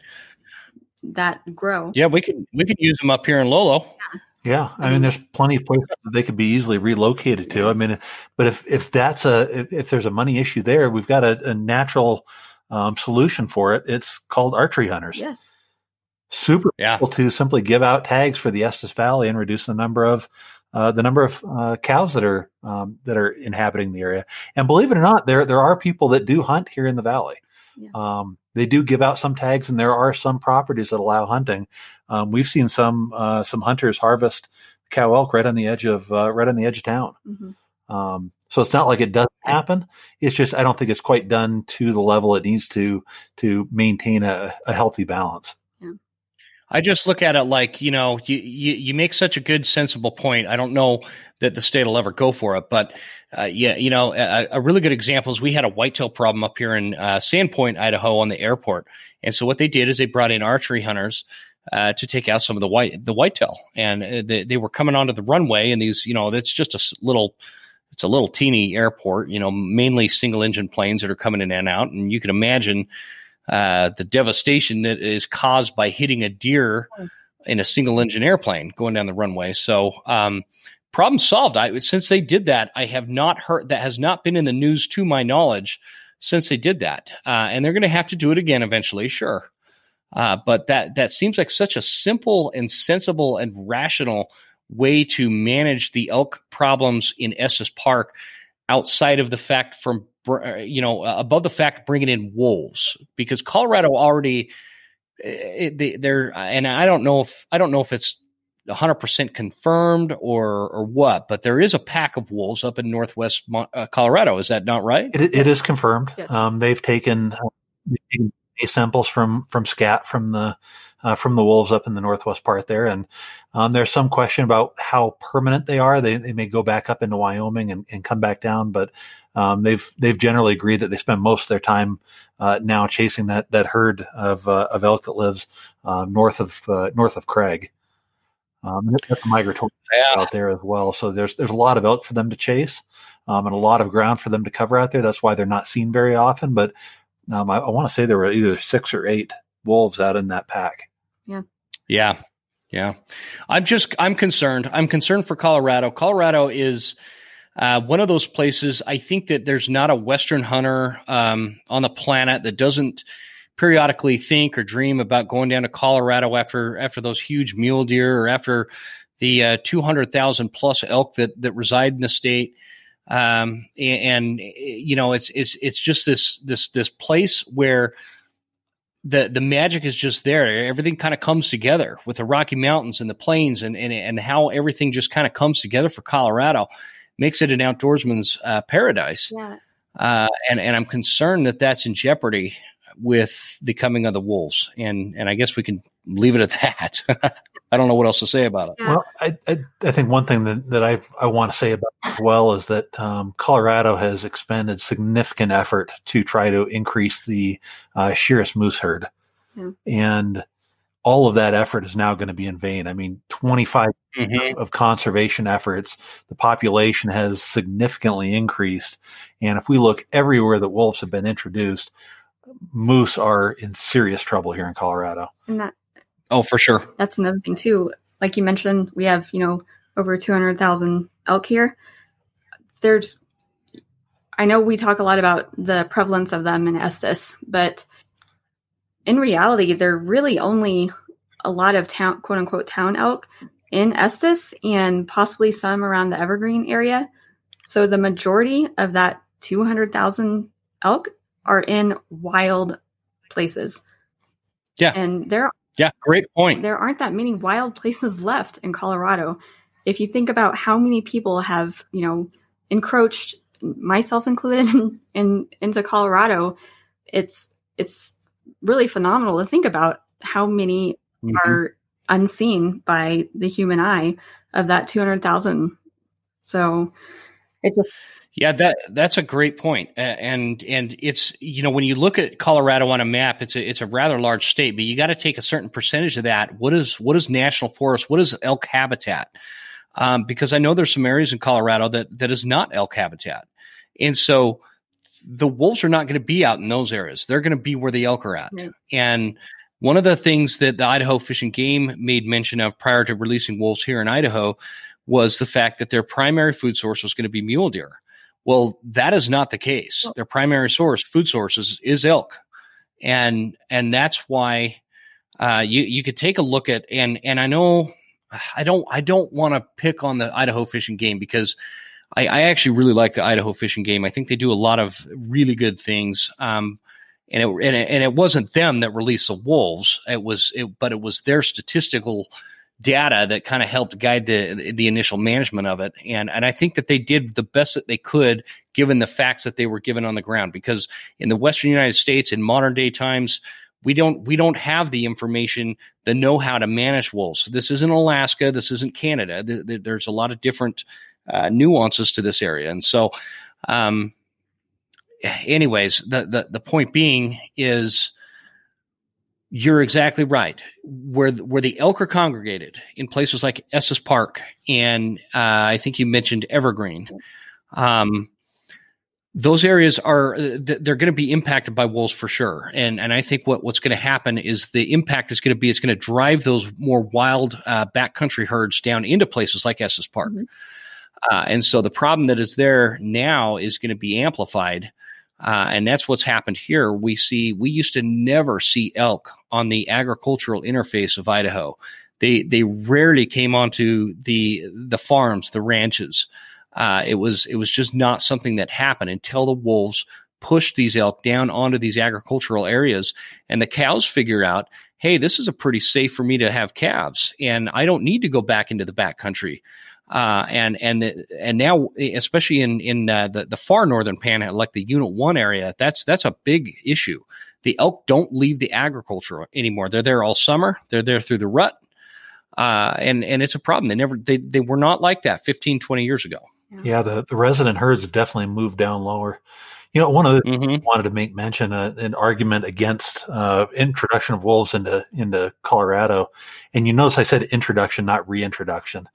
grow? Yeah, we could use them up here in Lolo. Yeah, I mean, there's plenty of places that they could be easily relocated to. I mean, but if there's a money issue there, we've got a natural solution for it. It's called archery hunters. Yes. Super cool to simply give out tags for the Estes Valley and reduce the number of cows that are inhabiting the area. And believe it or not, there are people that do hunt here in the valley. Yeah. They do give out some tags, and there are some properties that allow hunting. We've seen some hunters harvest cow elk right on the edge of town. Mm-hmm. So it's not like it doesn't happen. It's just I don't think it's quite done to the level it needs to maintain a healthy balance. I just look at it like, you make such a good, sensible point. I don't know that the state will ever go for it, but a really good example is we had a whitetail problem up here in Sandpoint, Idaho, on the airport. And so what they did is they brought in archery hunters to take out some of the whitetail, and they were coming onto the runway, and these, it's just a little teeny airport, mainly single engine planes that are coming in and out, and you can imagine the devastation that is caused by hitting a deer in a single engine airplane going down the runway. So problem solved. Since they did that, I have not heard, that has not been in the news to my knowledge since they did that. And they're going to have to do it again eventually, sure. But that seems like such a simple and sensible and rational way to manage the elk problems in Estes Park, outside of the fact above the fact bringing in wolves, because Colorado already they're, and I don't know if it's 100% confirmed or what, but there is a pack of wolves up in northwest Colorado. Is that not right? It is confirmed. Yes. They've taken samples from scat from the from the wolves up in the northwest part there. And there's some question about how permanent they are. They may go back up into Wyoming and come back down, but they've generally agreed that they spend most of their time now chasing that herd of elk that lives north of Schrag. That's a migratory out there as well. So there's a lot of elk for them to chase, and a lot of ground for them to cover out there. That's why they're not seen very often. But I want to say there were either 6 or 8 wolves out in that pack. Yeah. I'm concerned. I'm concerned for Colorado. Colorado is one of those places. I think that there's not a Western hunter on the planet that doesn't periodically think or dream about going down to Colorado after those huge mule deer or after the 200,000 plus elk that reside in the state. And you know, it's just this place where the magic is just there. Everything kind of comes together with the Rocky Mountains and the plains and how everything just kind of comes together for Colorado, makes it an outdoorsman's paradise. Yeah. And I'm concerned that that's in jeopardy with the coming of the wolves. And I guess we can leave it at that. I don't know what else to say about it. Well, I think one thing that I want to say about it as well is that Colorado has expended significant effort to try to increase the Shiras moose herd. And all of that effort is now going to be in vain. I mean, 25 of conservation efforts, the population has significantly increased. And if we look everywhere that wolves have been introduced, moose are in serious trouble here in Colorado. Oh, for sure. That's another thing too. Like you mentioned, we have, over 200,000 elk here. I know we talk a lot about the prevalence of them in Estes, but in reality, there are really only a lot of town, quote unquote, town elk in Estes and possibly some around the Evergreen area. So the majority of that 200,000 elk are in wild places. Yeah. And great point. There aren't that many wild places left in Colorado. If you think about how many people have, encroached, myself included, into Colorado, it's really phenomenal to think about how many are unseen by the human eye of that 200,000. So it's that's a great point. And it's, when you look at Colorado on a map, it's a rather large state, but you got to take a certain percentage of that. What is national forest? What is elk habitat? Because I know there's some areas in Colorado that is not elk habitat. And so the wolves are not going to be out in those areas. They're going to be where the elk are at. Right. And one of the things that the Idaho Fish and Game made mention of prior to releasing wolves here in Idaho was the fact that their primary food source was going to be mule deer. Well, that is not the case. Their primary food source is elk. And that's why you could take a look at, and I know I don't want to pick on the Idaho Fish and Game because I actually really like the Idaho Fish and Game. I think they do a lot of really good things. And it wasn't them that released the wolves. But it was their statistical data that kind of helped guide the initial management of it. And I think that they did the best that they could given the facts that they were given on the ground, because in the Western United States in modern day times, we don't have the information, the know-how to manage wolves. This isn't Alaska. This isn't Canada. There's a lot of different nuances to this area. And so, anyways, the point being is you're exactly right. Where the elk are congregated in places like Estes Park and I think you mentioned Evergreen, those areas they're going to be impacted by wolves for sure. And I think what's going to happen is the impact is going to be it's going to drive those more wild backcountry herds down into places like Estes Park. And so the problem that is there now is going to be amplified. And that's what's happened here. We used to never see elk on the agricultural interface of Idaho. They rarely came onto the farms, the ranches. It was just not something that happened until the wolves pushed these elk down onto these agricultural areas, and the cows figure out, hey, this is a pretty safe for me to have calves, and I don't need to go back into the backcountry. And now, especially in the far northern panhandle, like the Unit 1 area, that's a big issue. the elk don't leave the agriculture anymore. They're there all summer. They're there through the rut. And it's a problem. They were not like that 15, 20 years ago. Yeah, the resident herds have definitely moved down lower. One of the things I wanted to make mention, an argument against introduction of wolves into Colorado. And you notice I said introduction, not reintroduction.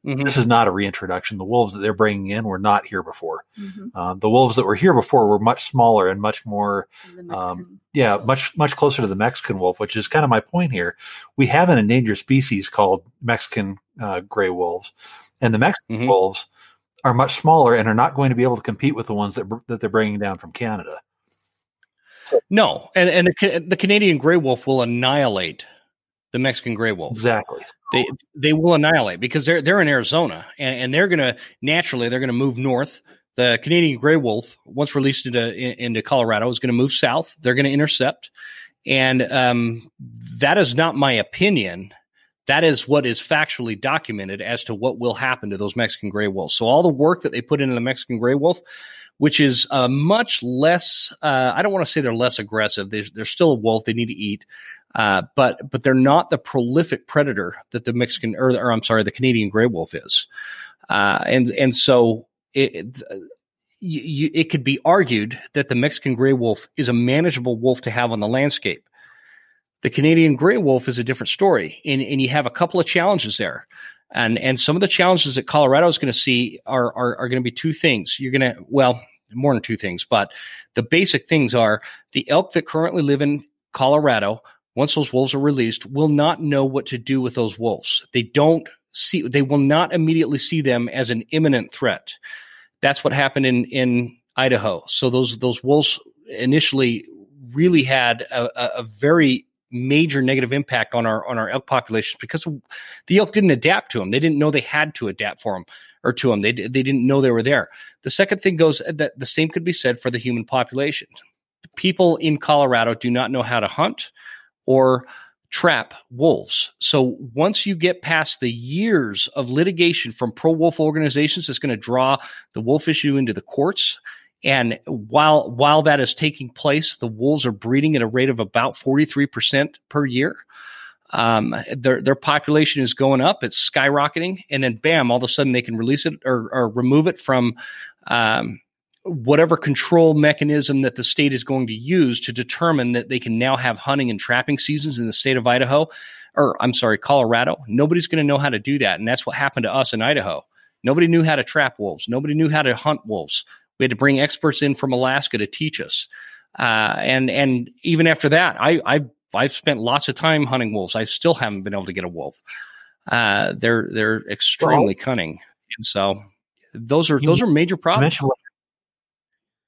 This is not a reintroduction. The wolves that they're bringing in were not here before. The wolves that were here before were much smaller and much more, much closer to the Mexican wolf, which is kind of my point here. We have an endangered species called Mexican gray wolves, and the Mexican wolves are much smaller and are not going to be able to compete with the ones that they're bringing down from Canada. No, and the Canadian gray wolf will annihilate the Mexican gray wolf. Exactly. They will annihilate because they're in Arizona and they're going to move north. The Canadian gray wolf, once released into Colorado, is going to move south. They're going to intercept, and that is not my opinion. That is what is factually documented as to what will happen to those Mexican gray wolves. So all the work that they put into the Mexican gray wolf, which is much less, I don't want to say they're less aggressive. They're still a wolf. They need to eat, but they're not the prolific predator that the the Canadian gray wolf is. And so it could be argued that the Mexican gray wolf is a manageable wolf to have on the landscape. The Canadian gray wolf is a different story, and you have a couple of challenges there. And some of the challenges that Colorado is going to see are going to be two things. More than two things, but the basic things are the elk that currently live in Colorado, once those wolves are released, will not know what to do with those wolves. They will not immediately see them as an imminent threat. That's what happened in Idaho. So those wolves initially really had a very major negative impact on our elk populations because the elk didn't adapt to them. They didn't know they had to adapt to them. They didn't know they were there. The second thing goes that the same could be said for the human population. People in Colorado do not know how to hunt or trap wolves. So once you get past the years of litigation from pro-wolf organizations, it's going to draw the wolf issue into the courts. And while that is taking place, the wolves are breeding at a rate of about 43% per year. Their population is going up; it's skyrocketing, and then bam, all of a sudden they can release it or remove it from whatever control mechanism that the state is going to use to determine that they can now have hunting and trapping seasons in the state of Colorado. Nobody's going to know how to do that, and that's what happened to us in Idaho. Nobody knew how to trap wolves. Nobody knew how to hunt wolves. We had to bring experts in from Alaska to teach us. And even after that, I've spent lots of time hunting wolves. I still haven't been able to get a wolf. They're extremely cunning. And so those are major problems.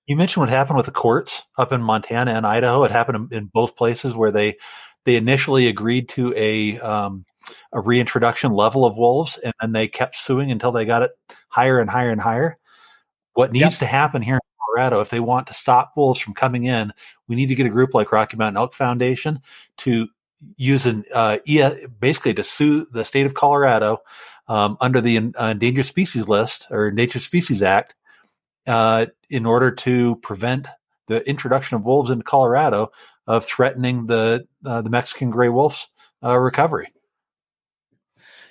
You mentioned what happened with the courts up in Montana and Idaho. It happened in both places where they initially agreed to a reintroduction level of wolves, and then they kept suing until they got it higher and higher and higher. What needs to happen here in Colorado, if they want to stop wolves from coming in, we need to get a group like Rocky Mountain Elk Foundation to use basically to sue the state of Colorado under the Endangered Species List or Endangered Species Act in order to prevent the introduction of wolves into Colorado of threatening the Mexican gray wolf's recovery.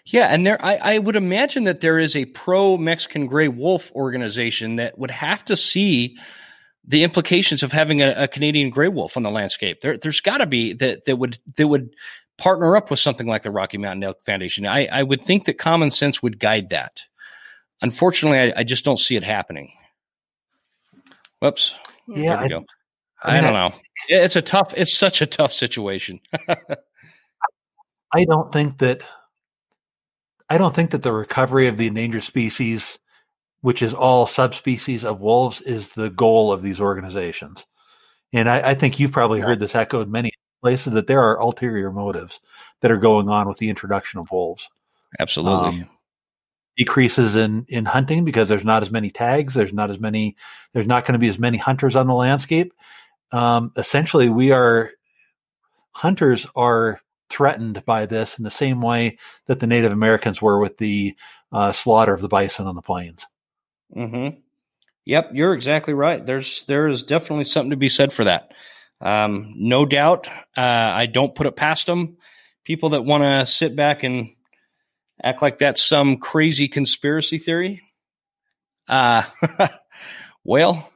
Yeah, and I would imagine that there is a pro-Mexican gray wolf organization that would have to see the implications of having a Canadian gray wolf on the landscape. There's got to be that would partner up with something like the Rocky Mountain Elk Foundation. I would think that common sense would guide that. Unfortunately, I just don't see it happening. Whoops. Yeah, there we go. I don't know. It's such a tough situation. I don't think that the recovery of the endangered species, which is all subspecies of wolves, is the goal of these organizations. And I think you've probably heard this echoed many places, that there are ulterior motives that are going on with the introduction of wolves. Absolutely. Decreases in hunting because there's not as many tags. There's not going to be as many hunters on the landscape. Essentially, hunters are threatened by this in the same way that the Native Americans were with the slaughter of the bison on the plains. Mm-hmm. Yep, you're exactly right. There is definitely something to be said for that. No doubt, I don't put it past them. People that want to sit back and act like that's some crazy conspiracy theory. Well,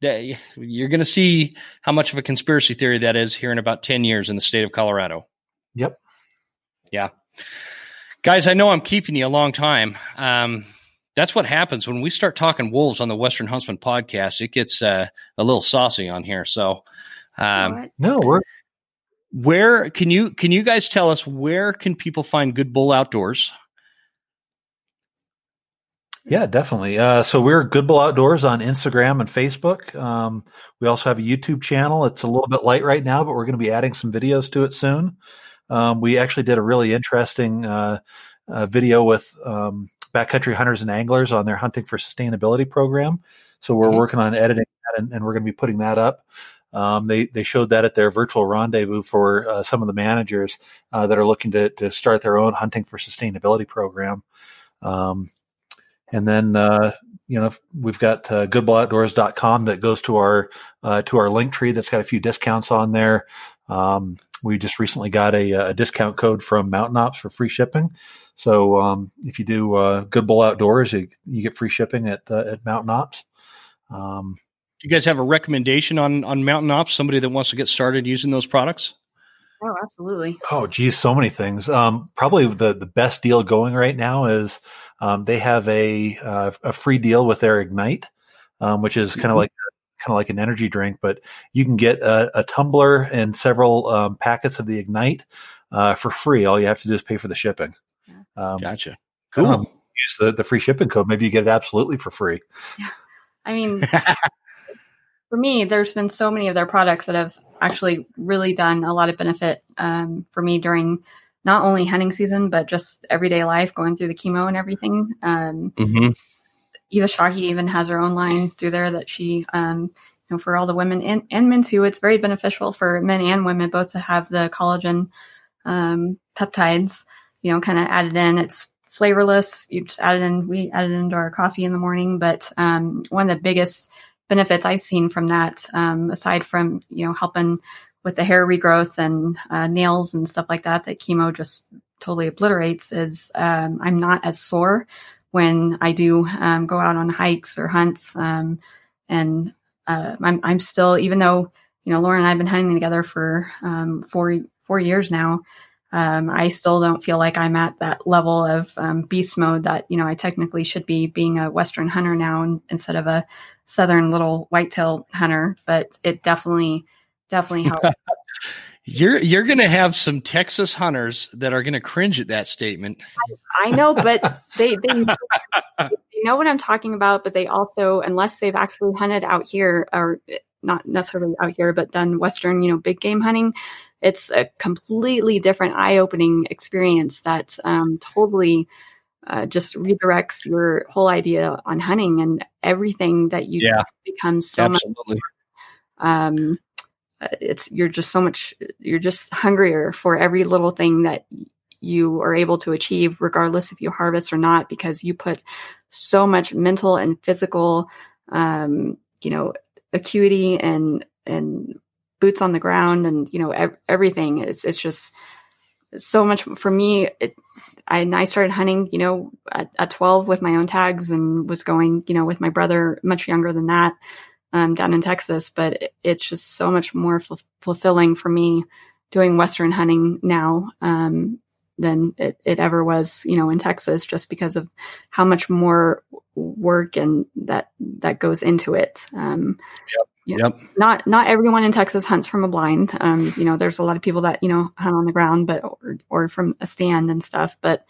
you're going to see how much of a conspiracy theory that is here in about 10 years in the state of Colorado. Yep. Yeah. Guys, I know I'm keeping you a long time. That's what happens when we start talking wolves on the Western Huntsman podcast. It gets a little saucy on here. So, where can you guys tell us, where can people find Good Bull Outdoors? Yeah, definitely. So we're Good Bull Outdoors on Instagram and Facebook. We also have a YouTube channel. It's a little bit light right now, but we're going to be adding some videos to it soon. We actually did a really interesting video with backcountry hunters and anglers on their Hunting for Sustainability program. So we're working on editing that, and we're going to be putting that up. They showed that at their virtual rendezvous for some of the managers that are looking to start their own Hunting for Sustainability program. And then, we've got goodbulloutdoors.com that goes to our link tree that's got a few discounts on there. We just recently got a discount code from Mountain Ops for free shipping. So if you do Good Bull Outdoors, you get free shipping at Mountain Ops. Do you guys have a recommendation on Mountain Ops? Somebody that wants to get started using those products? Oh, absolutely. Oh, geez, so many things. Probably the best deal going right now is they have a free deal with their Ignite, which is kind of like an energy drink, but you can get a tumbler and several packets of the Ignite for free. All you have to do is pay for the shipping. Gotcha. Cool. Use the free shipping code. Maybe you get it absolutely for free. Yeah. I mean, for me, there's been so many of their products that have actually really done a lot of benefit for me during not only hunting season, but just everyday life, going through the chemo and everything. Eva Schrag even has her own line through there that she, for all the women and men too, it's very beneficial for men and women both to have the collagen peptides, kind of added in. It's flavorless. You just add it in. We add it into our coffee in the morning. But one of the biggest benefits I've seen from that, aside from, helping with the hair regrowth and nails and stuff like that chemo just totally obliterates, is I'm not as sore when I do go out on hikes or hunts. And I'm still, even though, Loren and I have been hunting together for 4 years now, I still don't feel like I'm at that level of beast mode that, I technically should be, being a Western hunter now instead of a Southern little whitetail hunter. But it definitely helps. You're going to have some Texas hunters that are going to cringe at that statement. I know, but they know what I'm talking about, but they also, unless they've actually hunted out here, or not necessarily out here, but done Western, big game hunting, it's a completely different eye-opening experience that just redirects your whole idea on hunting, and everything that you becomes so absolutely. much. You're just hungrier for every little thing that you are able to achieve, regardless if you harvest or not, because you put so much mental and physical, acuity and boots on the ground, and everything. It's just so much for me. I started hunting, at 12 with my own tags, and was going, with my brother much younger than that, down in Texas. But it's just so much more fulfilling for me doing Western hunting now than it ever was, in Texas, just because of how much more work and that goes into it. Yep. Not everyone in Texas hunts from a blind. There's a lot of people that, hunt on the ground, but or from a stand and stuff. But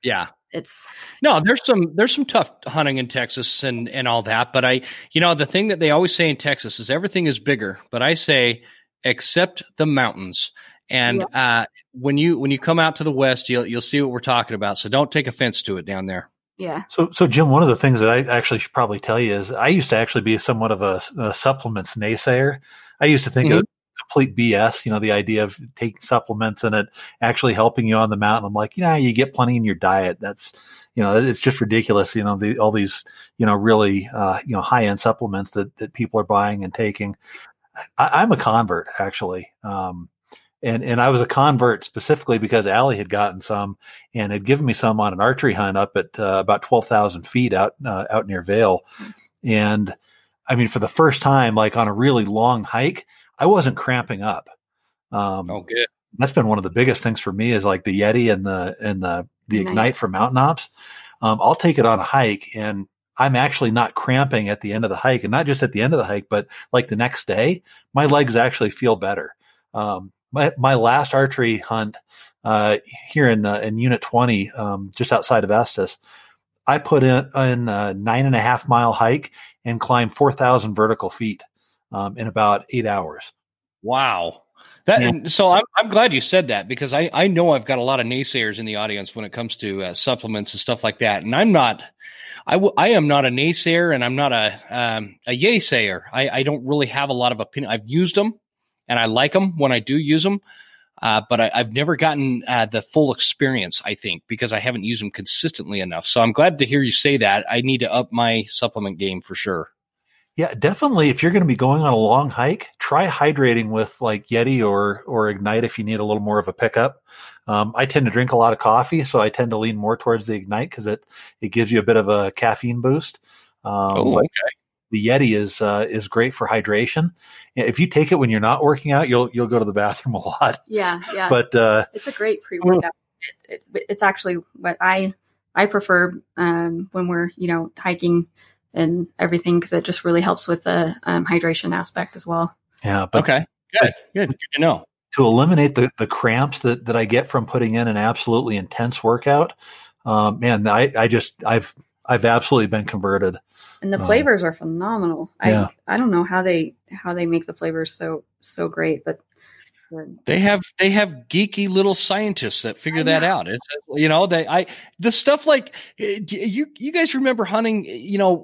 yeah, there's some tough hunting in Texas and all that. But the thing that they always say in Texas is everything is bigger. But I say, except the mountains. And when you come out to the West, you'll see what we're talking about. So don't take offense to it down there. Yeah. So Jim, one of the things that I actually should probably tell you is I used to actually be somewhat of a supplements naysayer. I used to think of complete BS, the idea of taking supplements and it actually helping you on the mountain. I'm like, you get plenty in your diet. That's, it's just ridiculous. All these, really, high end supplements that people are buying and taking. I'm a convert actually. And I was a convert specifically because Allie had gotten some and had given me some on an archery hunt up at about 12,000 feet out near Vail. And I mean, for the first time, like on a really long hike, I wasn't cramping up. Oh, good. That's been one of the biggest things for me is like the Yeti and the Ignite for Mountain Ops. I'll take it on a hike and I'm actually not cramping at the end of the hike, and not just at the end of the hike, but like the next day, my legs actually feel better. My last archery hunt here in Unit 20, just outside of Estes, I put in a 9.5 mile hike and climbed 4,000 vertical feet in about 8 hours. Wow. So I'm glad you said that, because I know I've got a lot of naysayers in the audience when it comes to supplements and stuff like that. And I am not a naysayer, and I'm not a yay-sayer. I don't really have a lot of opinion. I've used them and I like them when I do use them. But I've never gotten the full experience, I think, because I haven't used them consistently enough. So I'm glad to hear you say that. I need to up my supplement game for sure. Yeah, definitely. If you're going to be going on a long hike, try hydrating with like Yeti or Ignite if you need a little more of a pickup. I tend to drink a lot of coffee, so I tend to lean more towards the Ignite because it gives you a bit of a caffeine boost. Okay. The Yeti is great for hydration. If you take it when you're not working out, you'll go to the bathroom a lot. Yeah. But it's a great pre-workout. It's actually what I prefer when we're hiking and everything, because it just really helps with the hydration aspect as well. Yeah. But, okay. Good to know. To eliminate the cramps that I get from putting in an absolutely intense workout, man, I've absolutely been converted. And the flavors are phenomenal. Yeah. I don't know how they make the flavors so great, but they have geeky little scientists that figure that out. It's the stuff like you guys remember hunting,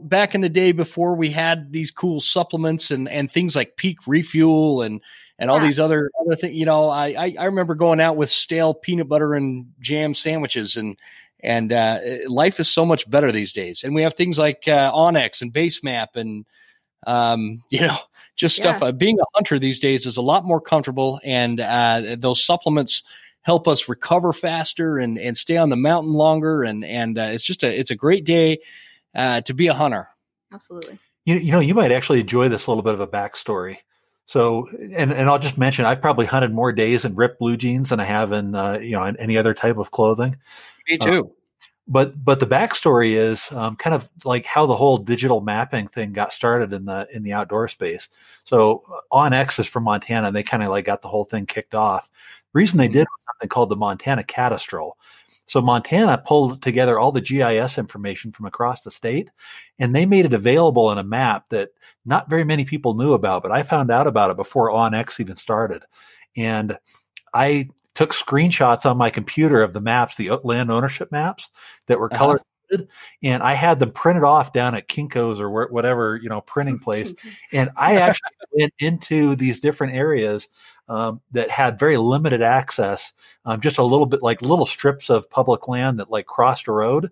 back in the day before we had these cool supplements and things like Peak Refuel and all these other things. I remember going out with stale peanut butter and jam sandwiches and life is so much better these days. And we have things like Onyx and Base Map and just stuff. Being a hunter these days is a lot more comfortable, and those supplements help us recover faster and stay on the mountain longer. And it's a great day to be a hunter. Absolutely. You might actually enjoy this little bit of a backstory. So, and I'll just mention, I've probably hunted more days in ripped blue jeans than I have in in any other type of clothing. Me too. But the backstory is kind of like how the whole digital mapping thing got started in the outdoor space. So OnX is from Montana, and they kind of like got the whole thing kicked off. The reason they did was something called the Montana Cadastrol. So Montana pulled together all the GIS information from across the state, and they made it available in a map that not very many people knew about, but I found out about it before OnX even started. And I took screenshots on my computer of the maps, the land ownership maps that were color coded, and I had them printed off down at Kinko's or whatever, printing place. And I actually went into these different areas that had very limited access, just a little bit like little strips of public land that like crossed a road.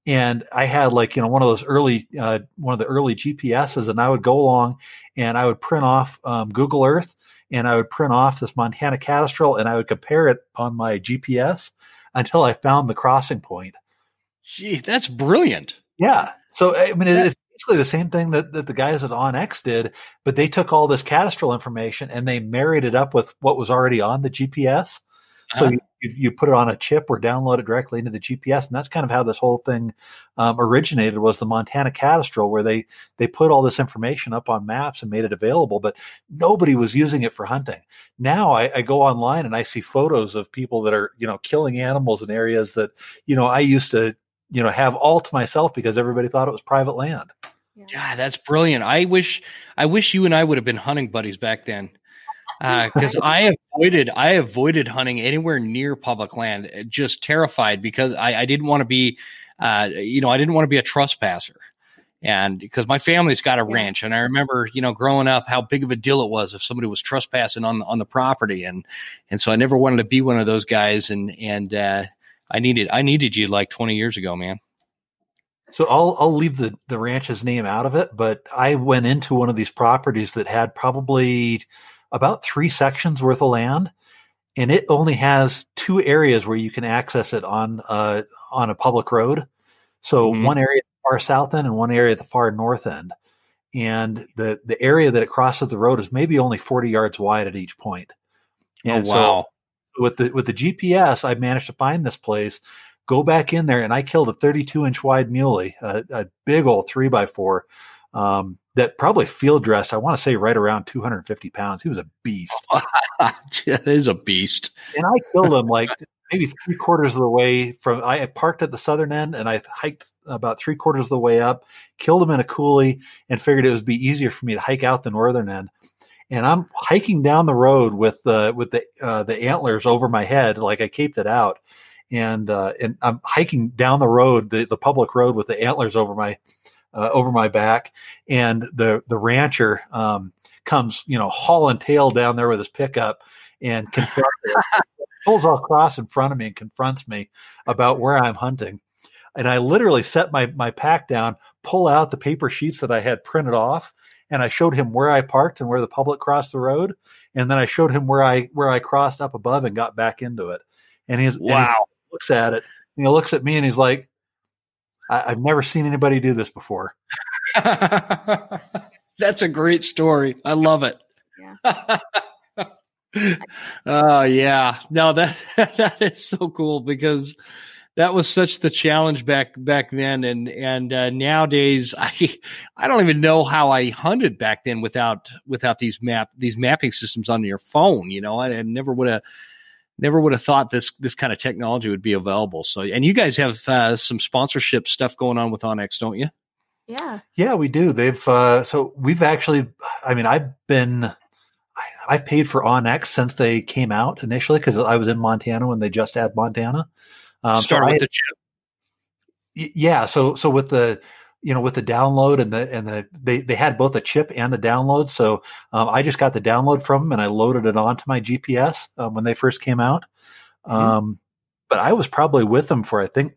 And I had like, one of the early GPSs, and I would go along and I would print off Google Earth, and I would print off this Montana Cadastrol, and I would compare it on my GPS until I found the crossing point. Gee, that's brilliant. Yeah. So, I mean, it's basically the same thing that the guys at OnX did, but they took all this Cadastrol information and they married it up with what was already on the GPS. So you put it on a chip or download it directly into the GPS. And that's kind of how this whole thing originated, was the Montana Cadastrol, where they put all this information up on maps and made it available, but nobody was using it for hunting. Now I go online and I see photos of people that are, killing animals in areas that, I used to, have all to myself because everybody thought it was private land. Yeah, that's brilliant. I wish you and I would have been hunting buddies back then. Because I avoided hunting anywhere near public land, just terrified because I didn't want to be, I didn't want to be a trespasser, and because my family's got a ranch, and I remember, growing up how big of a deal it was if somebody was trespassing on the property, and so I never wanted to be one of those guys, and I needed you like 20 years ago, man. So I'll leave the ranch's name out of it, but I went into one of these properties that had probably about 3 sections worth of land, and it only has 2 areas where you can access it on a public road. So Mm-hmm. one area at the far south end and one area at the far north end. And the area that it crosses the road is maybe only 40 yards wide at each point. And Oh, wow. so with the GPS, I managed to find this place, go back in there, and I killed a 32-inch wide muley, a big old 3x4, that probably field dressed, I want to say right around 250 pounds. He was a beast. It is a beast. And I killed him like maybe 3/4 of the way I parked at the southern end and I hiked about 3/4 of the way up, killed him in a coulee, and figured it would be easier for me to hike out the northern end. And I'm hiking down the road with the antlers over my head, like I caped it out, and I'm hiking down the road, the public road, with the antlers over my back, and the rancher comes, hauling tail down there with his pickup and pulls across in front of me and confronts me about where I'm hunting. And I literally set my pack down, pull out the paper sheets that I had printed off, and I showed him where I parked and where the public crossed the road. And then I showed him where I crossed up above and got back into it. And he looks at it, and he looks at me and he's like, I've never seen anybody do this before. That's a great story. I love it. Yeah. Oh, yeah. No, that is so cool, because that was such the challenge back then, and nowadays I don't even know how I hunted back then without these mapping systems on your phone. I never would have thought this kind of technology would be available. So, and you guys have some sponsorship stuff going on with onX, don't you? Yeah, we do. So we've actually, I've paid for onX since they came out initially, because I was in Montana when they just had Montana. Started with the chip. Yeah. So with the download and they had both a chip and a download. So I just got the download from them and I loaded it onto my GPS when they first came out. But I was probably with them for, I think,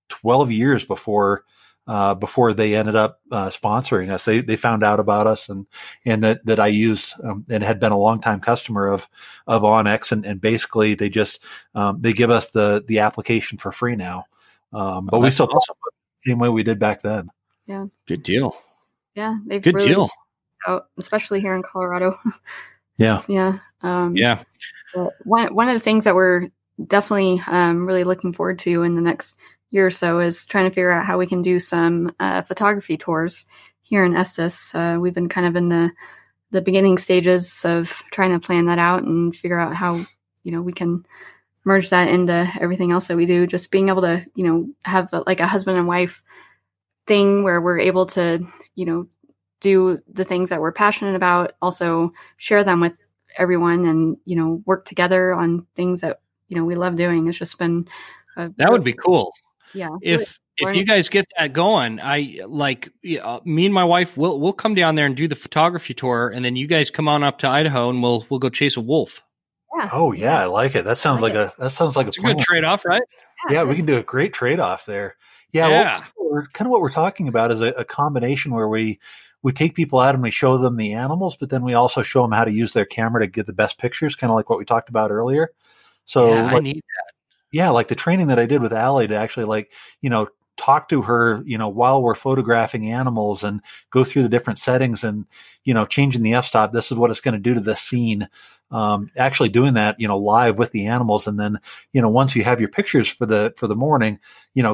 12 years before they ended up sponsoring us. They found out about us and that I used and had been a longtime customer of onX, and basically they just they give us the application for free now. But we still talk about it the same way we did back then. Yeah. Good deal. Yeah, they've good really deal. Out, especially here in Colorado. Yeah. Yeah. Yeah. One of the things that we're definitely really looking forward to in the next year or so is trying to figure out how we can do some photography tours here in Estes. We've been kind of in the beginning stages of trying to plan that out and figure out how we can merge that into everything else that we do. Just being able to have like a husband and wife thing where we're able to do the things that we're passionate about, also share them with everyone, and work together on things that we love doing. It's just been that would be cool. Yeah. If you guys get that going, me and my wife we'll come down there and do the photography tour, and then you guys come on up to Idaho and we'll go chase a wolf. Yeah. Oh yeah, I like it. That sounds like a good trade-off, right? Yeah, we can do a great trade-off there. Yeah. Kind of what we're talking about is a combination where we take people out and we show them the animals, but then we also show them how to use their camera to get the best pictures, kind of like what we talked about earlier. So I need that. Yeah, like the training that I did with Alli to actually talk to her, while we're photographing animals and go through the different settings and, changing the f-stop. This is what it's going to do to this scene. Actually doing that, live with the animals. And then, once you have your pictures for the morning,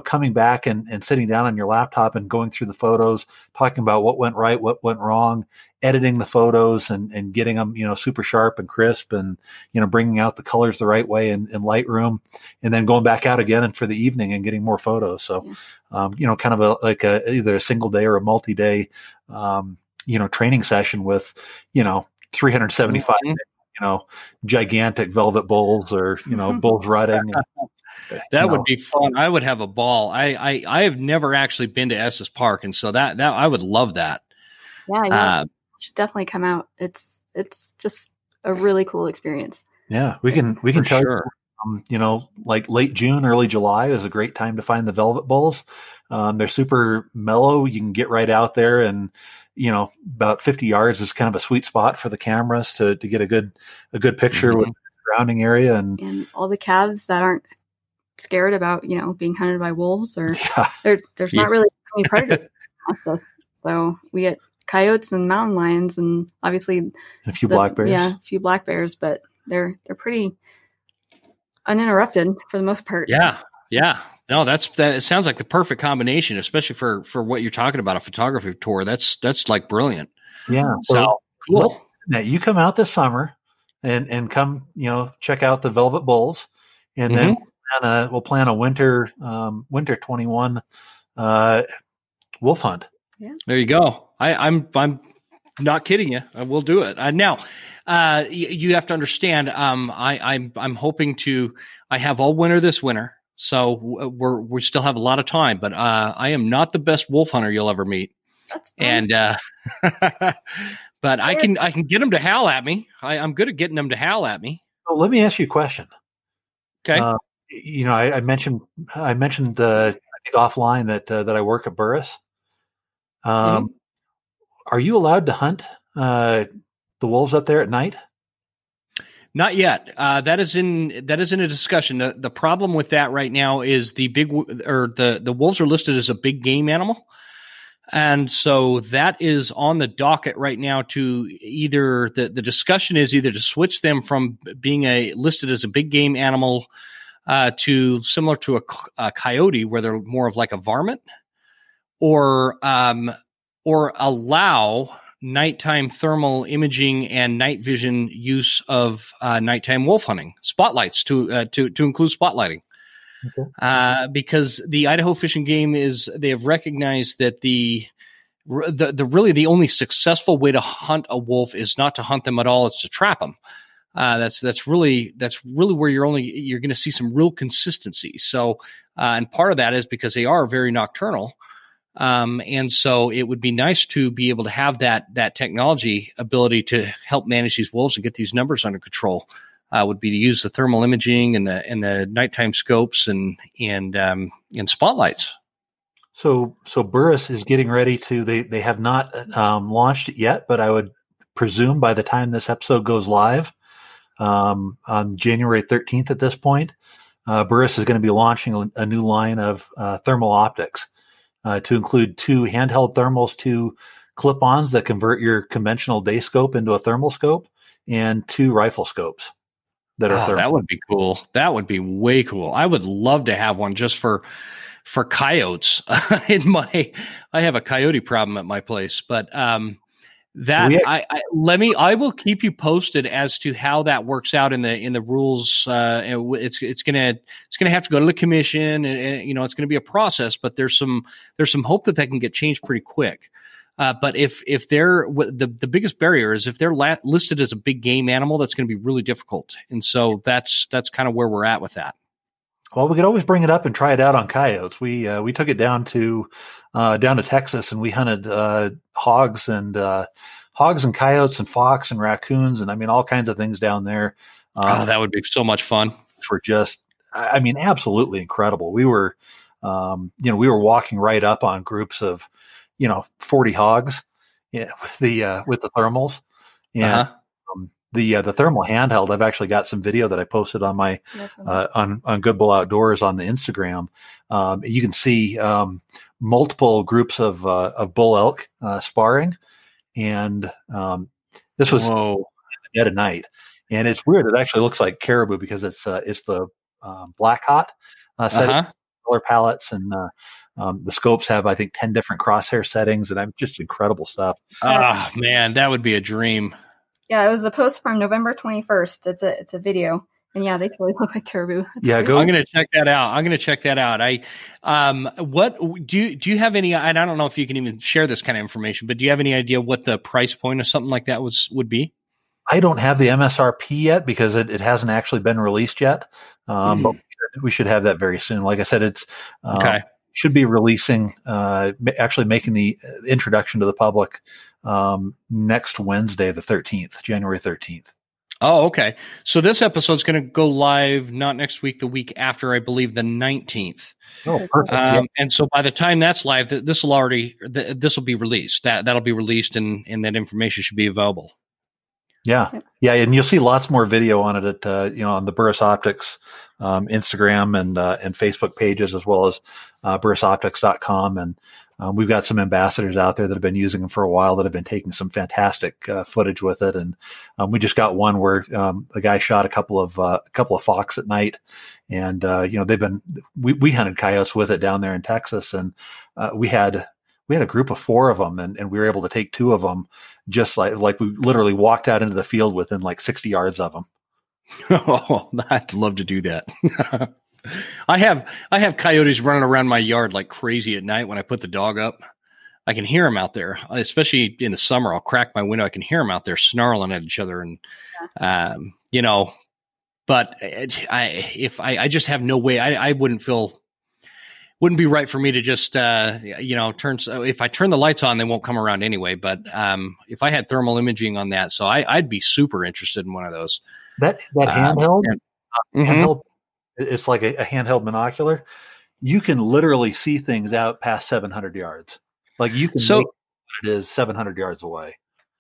coming back and sitting down on your laptop and going through the photos, talking about what went right, what went wrong, editing the photos and getting them, super sharp and crisp and, bringing out the colors the right way in Lightroom, and then going back out again and for the evening and getting more photos. So, kind of either a single day or a multi-day, training session with, 375, gigantic velvet bulls or, bulls rutting. That would be fun. I would have a ball. I have never actually been to Estes Park, and so that I would love that. Yeah. You should definitely come out. It's just a really cool experience. Yeah, we can tell sure. you, like late June, early July is a great time to find the velvet bulls. They're super mellow. You can get right out there, and about 50 yards is kind of a sweet spot for the cameras to get a good picture with the surrounding area, and all the calves that aren't scared about being hunted by wolves, or there's not really any predators access. So we get coyotes and mountain lions, and obviously a few black bears. Yeah, a few black bears, but they're pretty uninterrupted for the most part. Yeah. No, that it sounds like the perfect combination, especially for what you're talking about, a photography tour. That's like brilliant. Yeah. So cool. Now you come out this summer and come, check out the Velvet Bulls, and then we'll plan a winter 21 wolf hunt. Yeah. There you go. I'm not kidding you. I will do it. Now, you have to understand. I'm hoping to. I have all winter this winter. So we still have a lot of time, but I am not the best wolf hunter you'll ever meet. That's fine. And but I can get them to howl at me. I'm good at getting them to howl at me. Well, let me ask you a question. Okay. I mentioned I think offline that I work at Burris. Are you allowed to hunt the wolves up there at night? Not yet. That is in a discussion. The problem with that right now is the wolves are listed as a big game animal, and so that is on the docket right now. To either the discussion is either to switch them from being listed as a big game animal to similar to a coyote, where they're more of like a varmint, or allow nighttime thermal imaging and night vision use of nighttime wolf hunting spotlights to include spotlighting. Okay. Because the Idaho Fish and Game they have recognized that the really the only successful way to hunt a wolf is not to hunt them at all; it's to trap them. That's really where you're going to see some real consistency. So, and part of that is because they are very nocturnal. And so it would be nice to be able to have that technology ability to help manage these wolves and get these numbers under control. Would be to use the thermal imaging and the nighttime scopes and spotlights. So Burris is getting ready to. They have not launched it yet, but I would presume by the time this episode goes live on January 13th at this point, Burris is going to be launching a new line of thermal optics. To include 2 handheld thermals, 2 clip-ons that convert your conventional day scope into a thermal scope, and 2 rifle scopes that are thermal. That would be cool. That would be way cool. I would love to have one just for coyotes. I have a coyote problem at my place, but I will keep you posted as to how that works out in the rules. It's gonna have to go to the commission, and it's gonna be a process. But there's some hope that can get changed pretty quick. But if they're the biggest barrier is if they're listed as a big game animal, that's going to be really difficult. And so that's kind of where we're at with that. Well, we could always bring it up and try it out on coyotes. We took it down to Texas, and we hunted hogs and coyotes and fox and raccoons, and I mean all kinds of things down there. That would be so much fun. Which were just, I mean, absolutely incredible. We were, we were walking right up on groups of, 40 hogs, with the thermals, and the thermal handheld. I've actually got some video that I posted on my on Good Bull Outdoors on the Instagram. You can see multiple groups of bull elk sparring, and this was in the dead of night, and it's weird. It actually looks like caribou because it's the black hot color palettes, and the scopes have, I think, 10 different crosshair settings, and I'm just incredible stuff. Oh man, that would be a dream. Yeah, it was a post from November 21st. It's a video, and yeah, they totally look like caribou. I'm going to check that out. What do you have any? And I don't know if you can even share this kind of information, but do you have any idea what the price point of something like that would be? I don't have the MSRP yet because it hasn't actually been released yet. But we should have that very soon. Like I said, it's okay. Should be releasing, actually making the introduction to the public next Wednesday, the 13th, January 13th. Oh, okay. So this episode's going to go live not next week, the week after, I believe, the 19th. Oh, perfect. And so by the time that's live, this will be released. That'll be released, and that information should be available. Yeah. Yeah. And you'll see lots more video on it at, on the Burris Optics Instagram and Facebook pages, as well as burrisoptics.com. And we've got some ambassadors out there that have been using them for a while that have been taking some fantastic footage with it. And we just got one where the guy shot a couple of fox at night. And, we hunted coyotes with it down there in Texas. And we had a group of 4 of them, and we were able to take 2 of them, just like we literally walked out into the field within like 60 yards of them. Oh, I'd love to do that. I have coyotes running around my yard like crazy at night when I put the dog up. I can hear them out there, especially in the summer. I'll crack my window. I can hear them out there snarling at each other, and But I just have no way. I wouldn't be right for me to just turn. So if I turn the lights on, they won't come around anyway. But if I had thermal imaging on that, so I'd be super interested in one of those. That handheld, handheld, it's like a handheld binocular. You can literally see things out past 700 yards. Like you can make it is 700 yards away.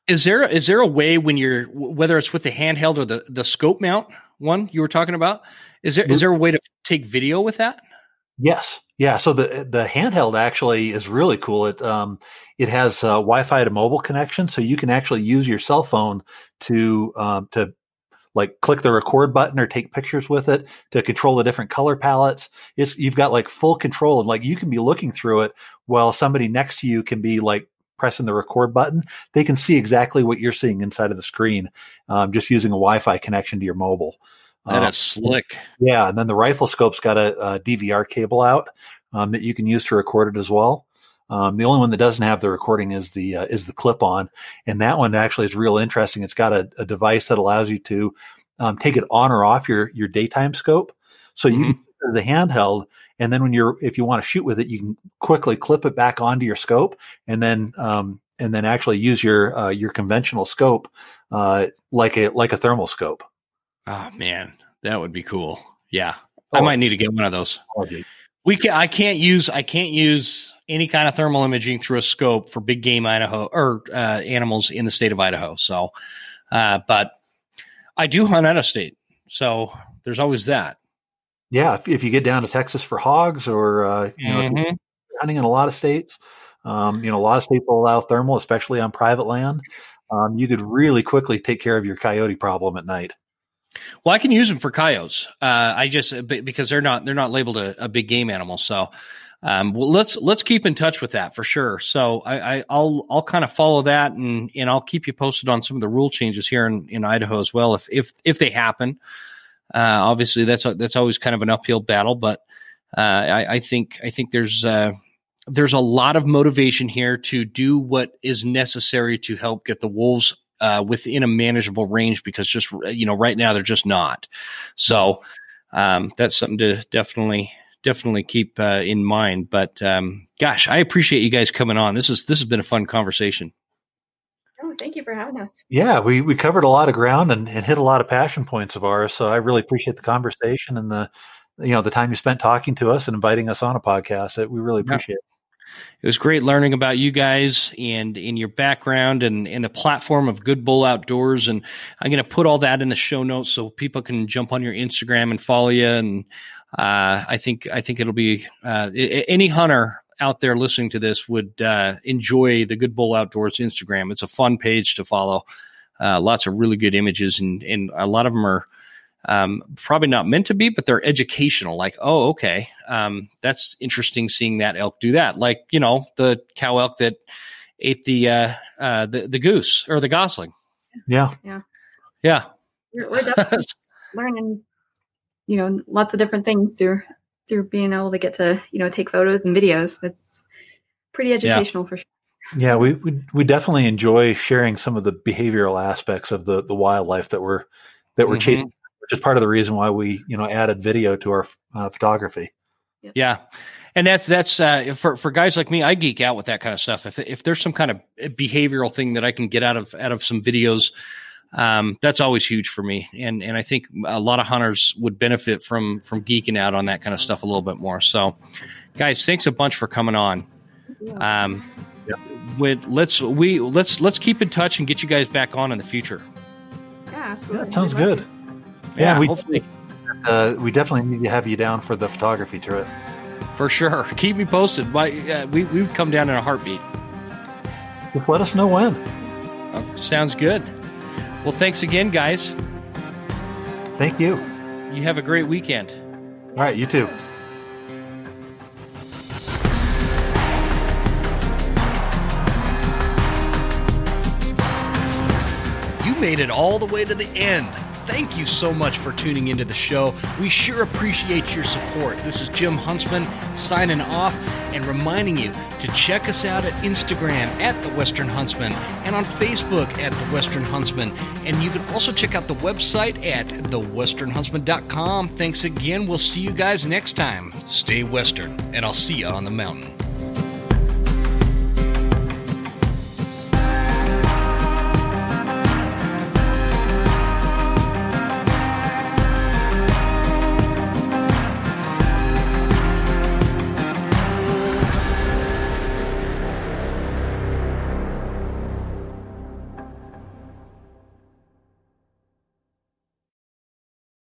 Is there a way when whether it's with the handheld or the scope mount one you were talking about, is there a way to take video with that? Yes. Yeah. So the handheld actually is really cool. It has Wi-Fi to mobile connection, so you can actually use your cell phone to like click the record button or take pictures with it to control the different color palettes. You've got like full control, and like you can be looking through it while somebody next to you can be like pressing the record button. They can see exactly what you're seeing inside of the screen, just using a Wi-Fi connection to your mobile. That is slick. Yeah, and then the rifle scope's got a DVR cable out that you can use to record it as well. The only one that doesn't have the recording is the clip-on, and that one actually is real interesting. It's got a device that allows you to take it on or off your daytime scope, so you can use it as a handheld. And then if you want to shoot with it, you can quickly clip it back onto your scope, and then actually use your conventional scope like a thermal scope. Oh man, that would be cool. Yeah, I might need to get one of those. Okay. I can't use any kind of thermal imaging through a scope for big game Idaho or animals in the state of Idaho. So, but I do hunt out of state, so there's always that. Yeah, if you get down to Texas for hogs, or hunting in a lot of states, a lot of states will allow thermal, especially on private land. You could really quickly take care of your coyote problem at night. Well, I can use them for coyotes. Because they're not labeled a big game animal. So, let's keep in touch with that for sure. So I'll kind of follow that, and I'll keep you posted on some of the rule changes here in Idaho as well, if they happen. Obviously that's always kind of an uphill battle, but I think there's a lot of motivation here to do what is necessary to help get the wolves within a manageable range, because just right now they're just not. So that's something to definitely keep in mind. But gosh, I appreciate you guys coming on. This has been a fun conversation. Oh, thank you for having us. Yeah, we covered a lot of ground and hit a lot of passion points of ours. So I really appreciate the conversation and the time you spent talking to us and inviting us on a podcast. We really appreciate it. It was great learning about you guys and in your background and the platform of Good Bull Outdoors. And I'm going to put all that in the show notes so people can jump on your Instagram and follow you. And I think it'll be any hunter out there listening to this would enjoy the Good Bull Outdoors Instagram. It's a fun page to follow. Lots of really good images, and a lot of them are probably not meant to be, but they're educational. Like, oh, okay, that's interesting seeing that elk do that. Like, the cow elk that ate the goose or the gosling. Yeah. We're definitely learning, lots of different things through being able to get to, take photos and videos. It's pretty educational for sure. Yeah, we definitely enjoy sharing some of the behavioral aspects of the wildlife that we're chasing, which is part of the reason why we added video to our photography. Yep. Yeah, and that's for guys like me. I geek out with that kind of stuff. If there's some kind of behavioral thing that I can get out of some videos That's always huge for me. And I think a lot of hunters would benefit from geeking out on that kind of stuff a little bit more. So, guys, thanks a bunch for coming on. Let's keep in touch and get you guys back on in the future. Yeah, absolutely. That sounds good. Yeah, hopefully. We definitely need to have you down for the photography trip. For sure. Keep me posted. We've come down in a heartbeat. Just let us know when. Sounds good. Well, thanks again, guys. Thank you. You have a great weekend. All right, you too. You made it all the way to the end. Thank you so much for tuning into the show. We sure appreciate your support. This is Jim Huntsman signing off and reminding you to check us out at Instagram at The Western Huntsman and on Facebook at The Western Huntsman. And you can also check out the website at thewesternhuntsman.com. Thanks again. We'll see you guys next time. Stay Western, and I'll see you on the mountain.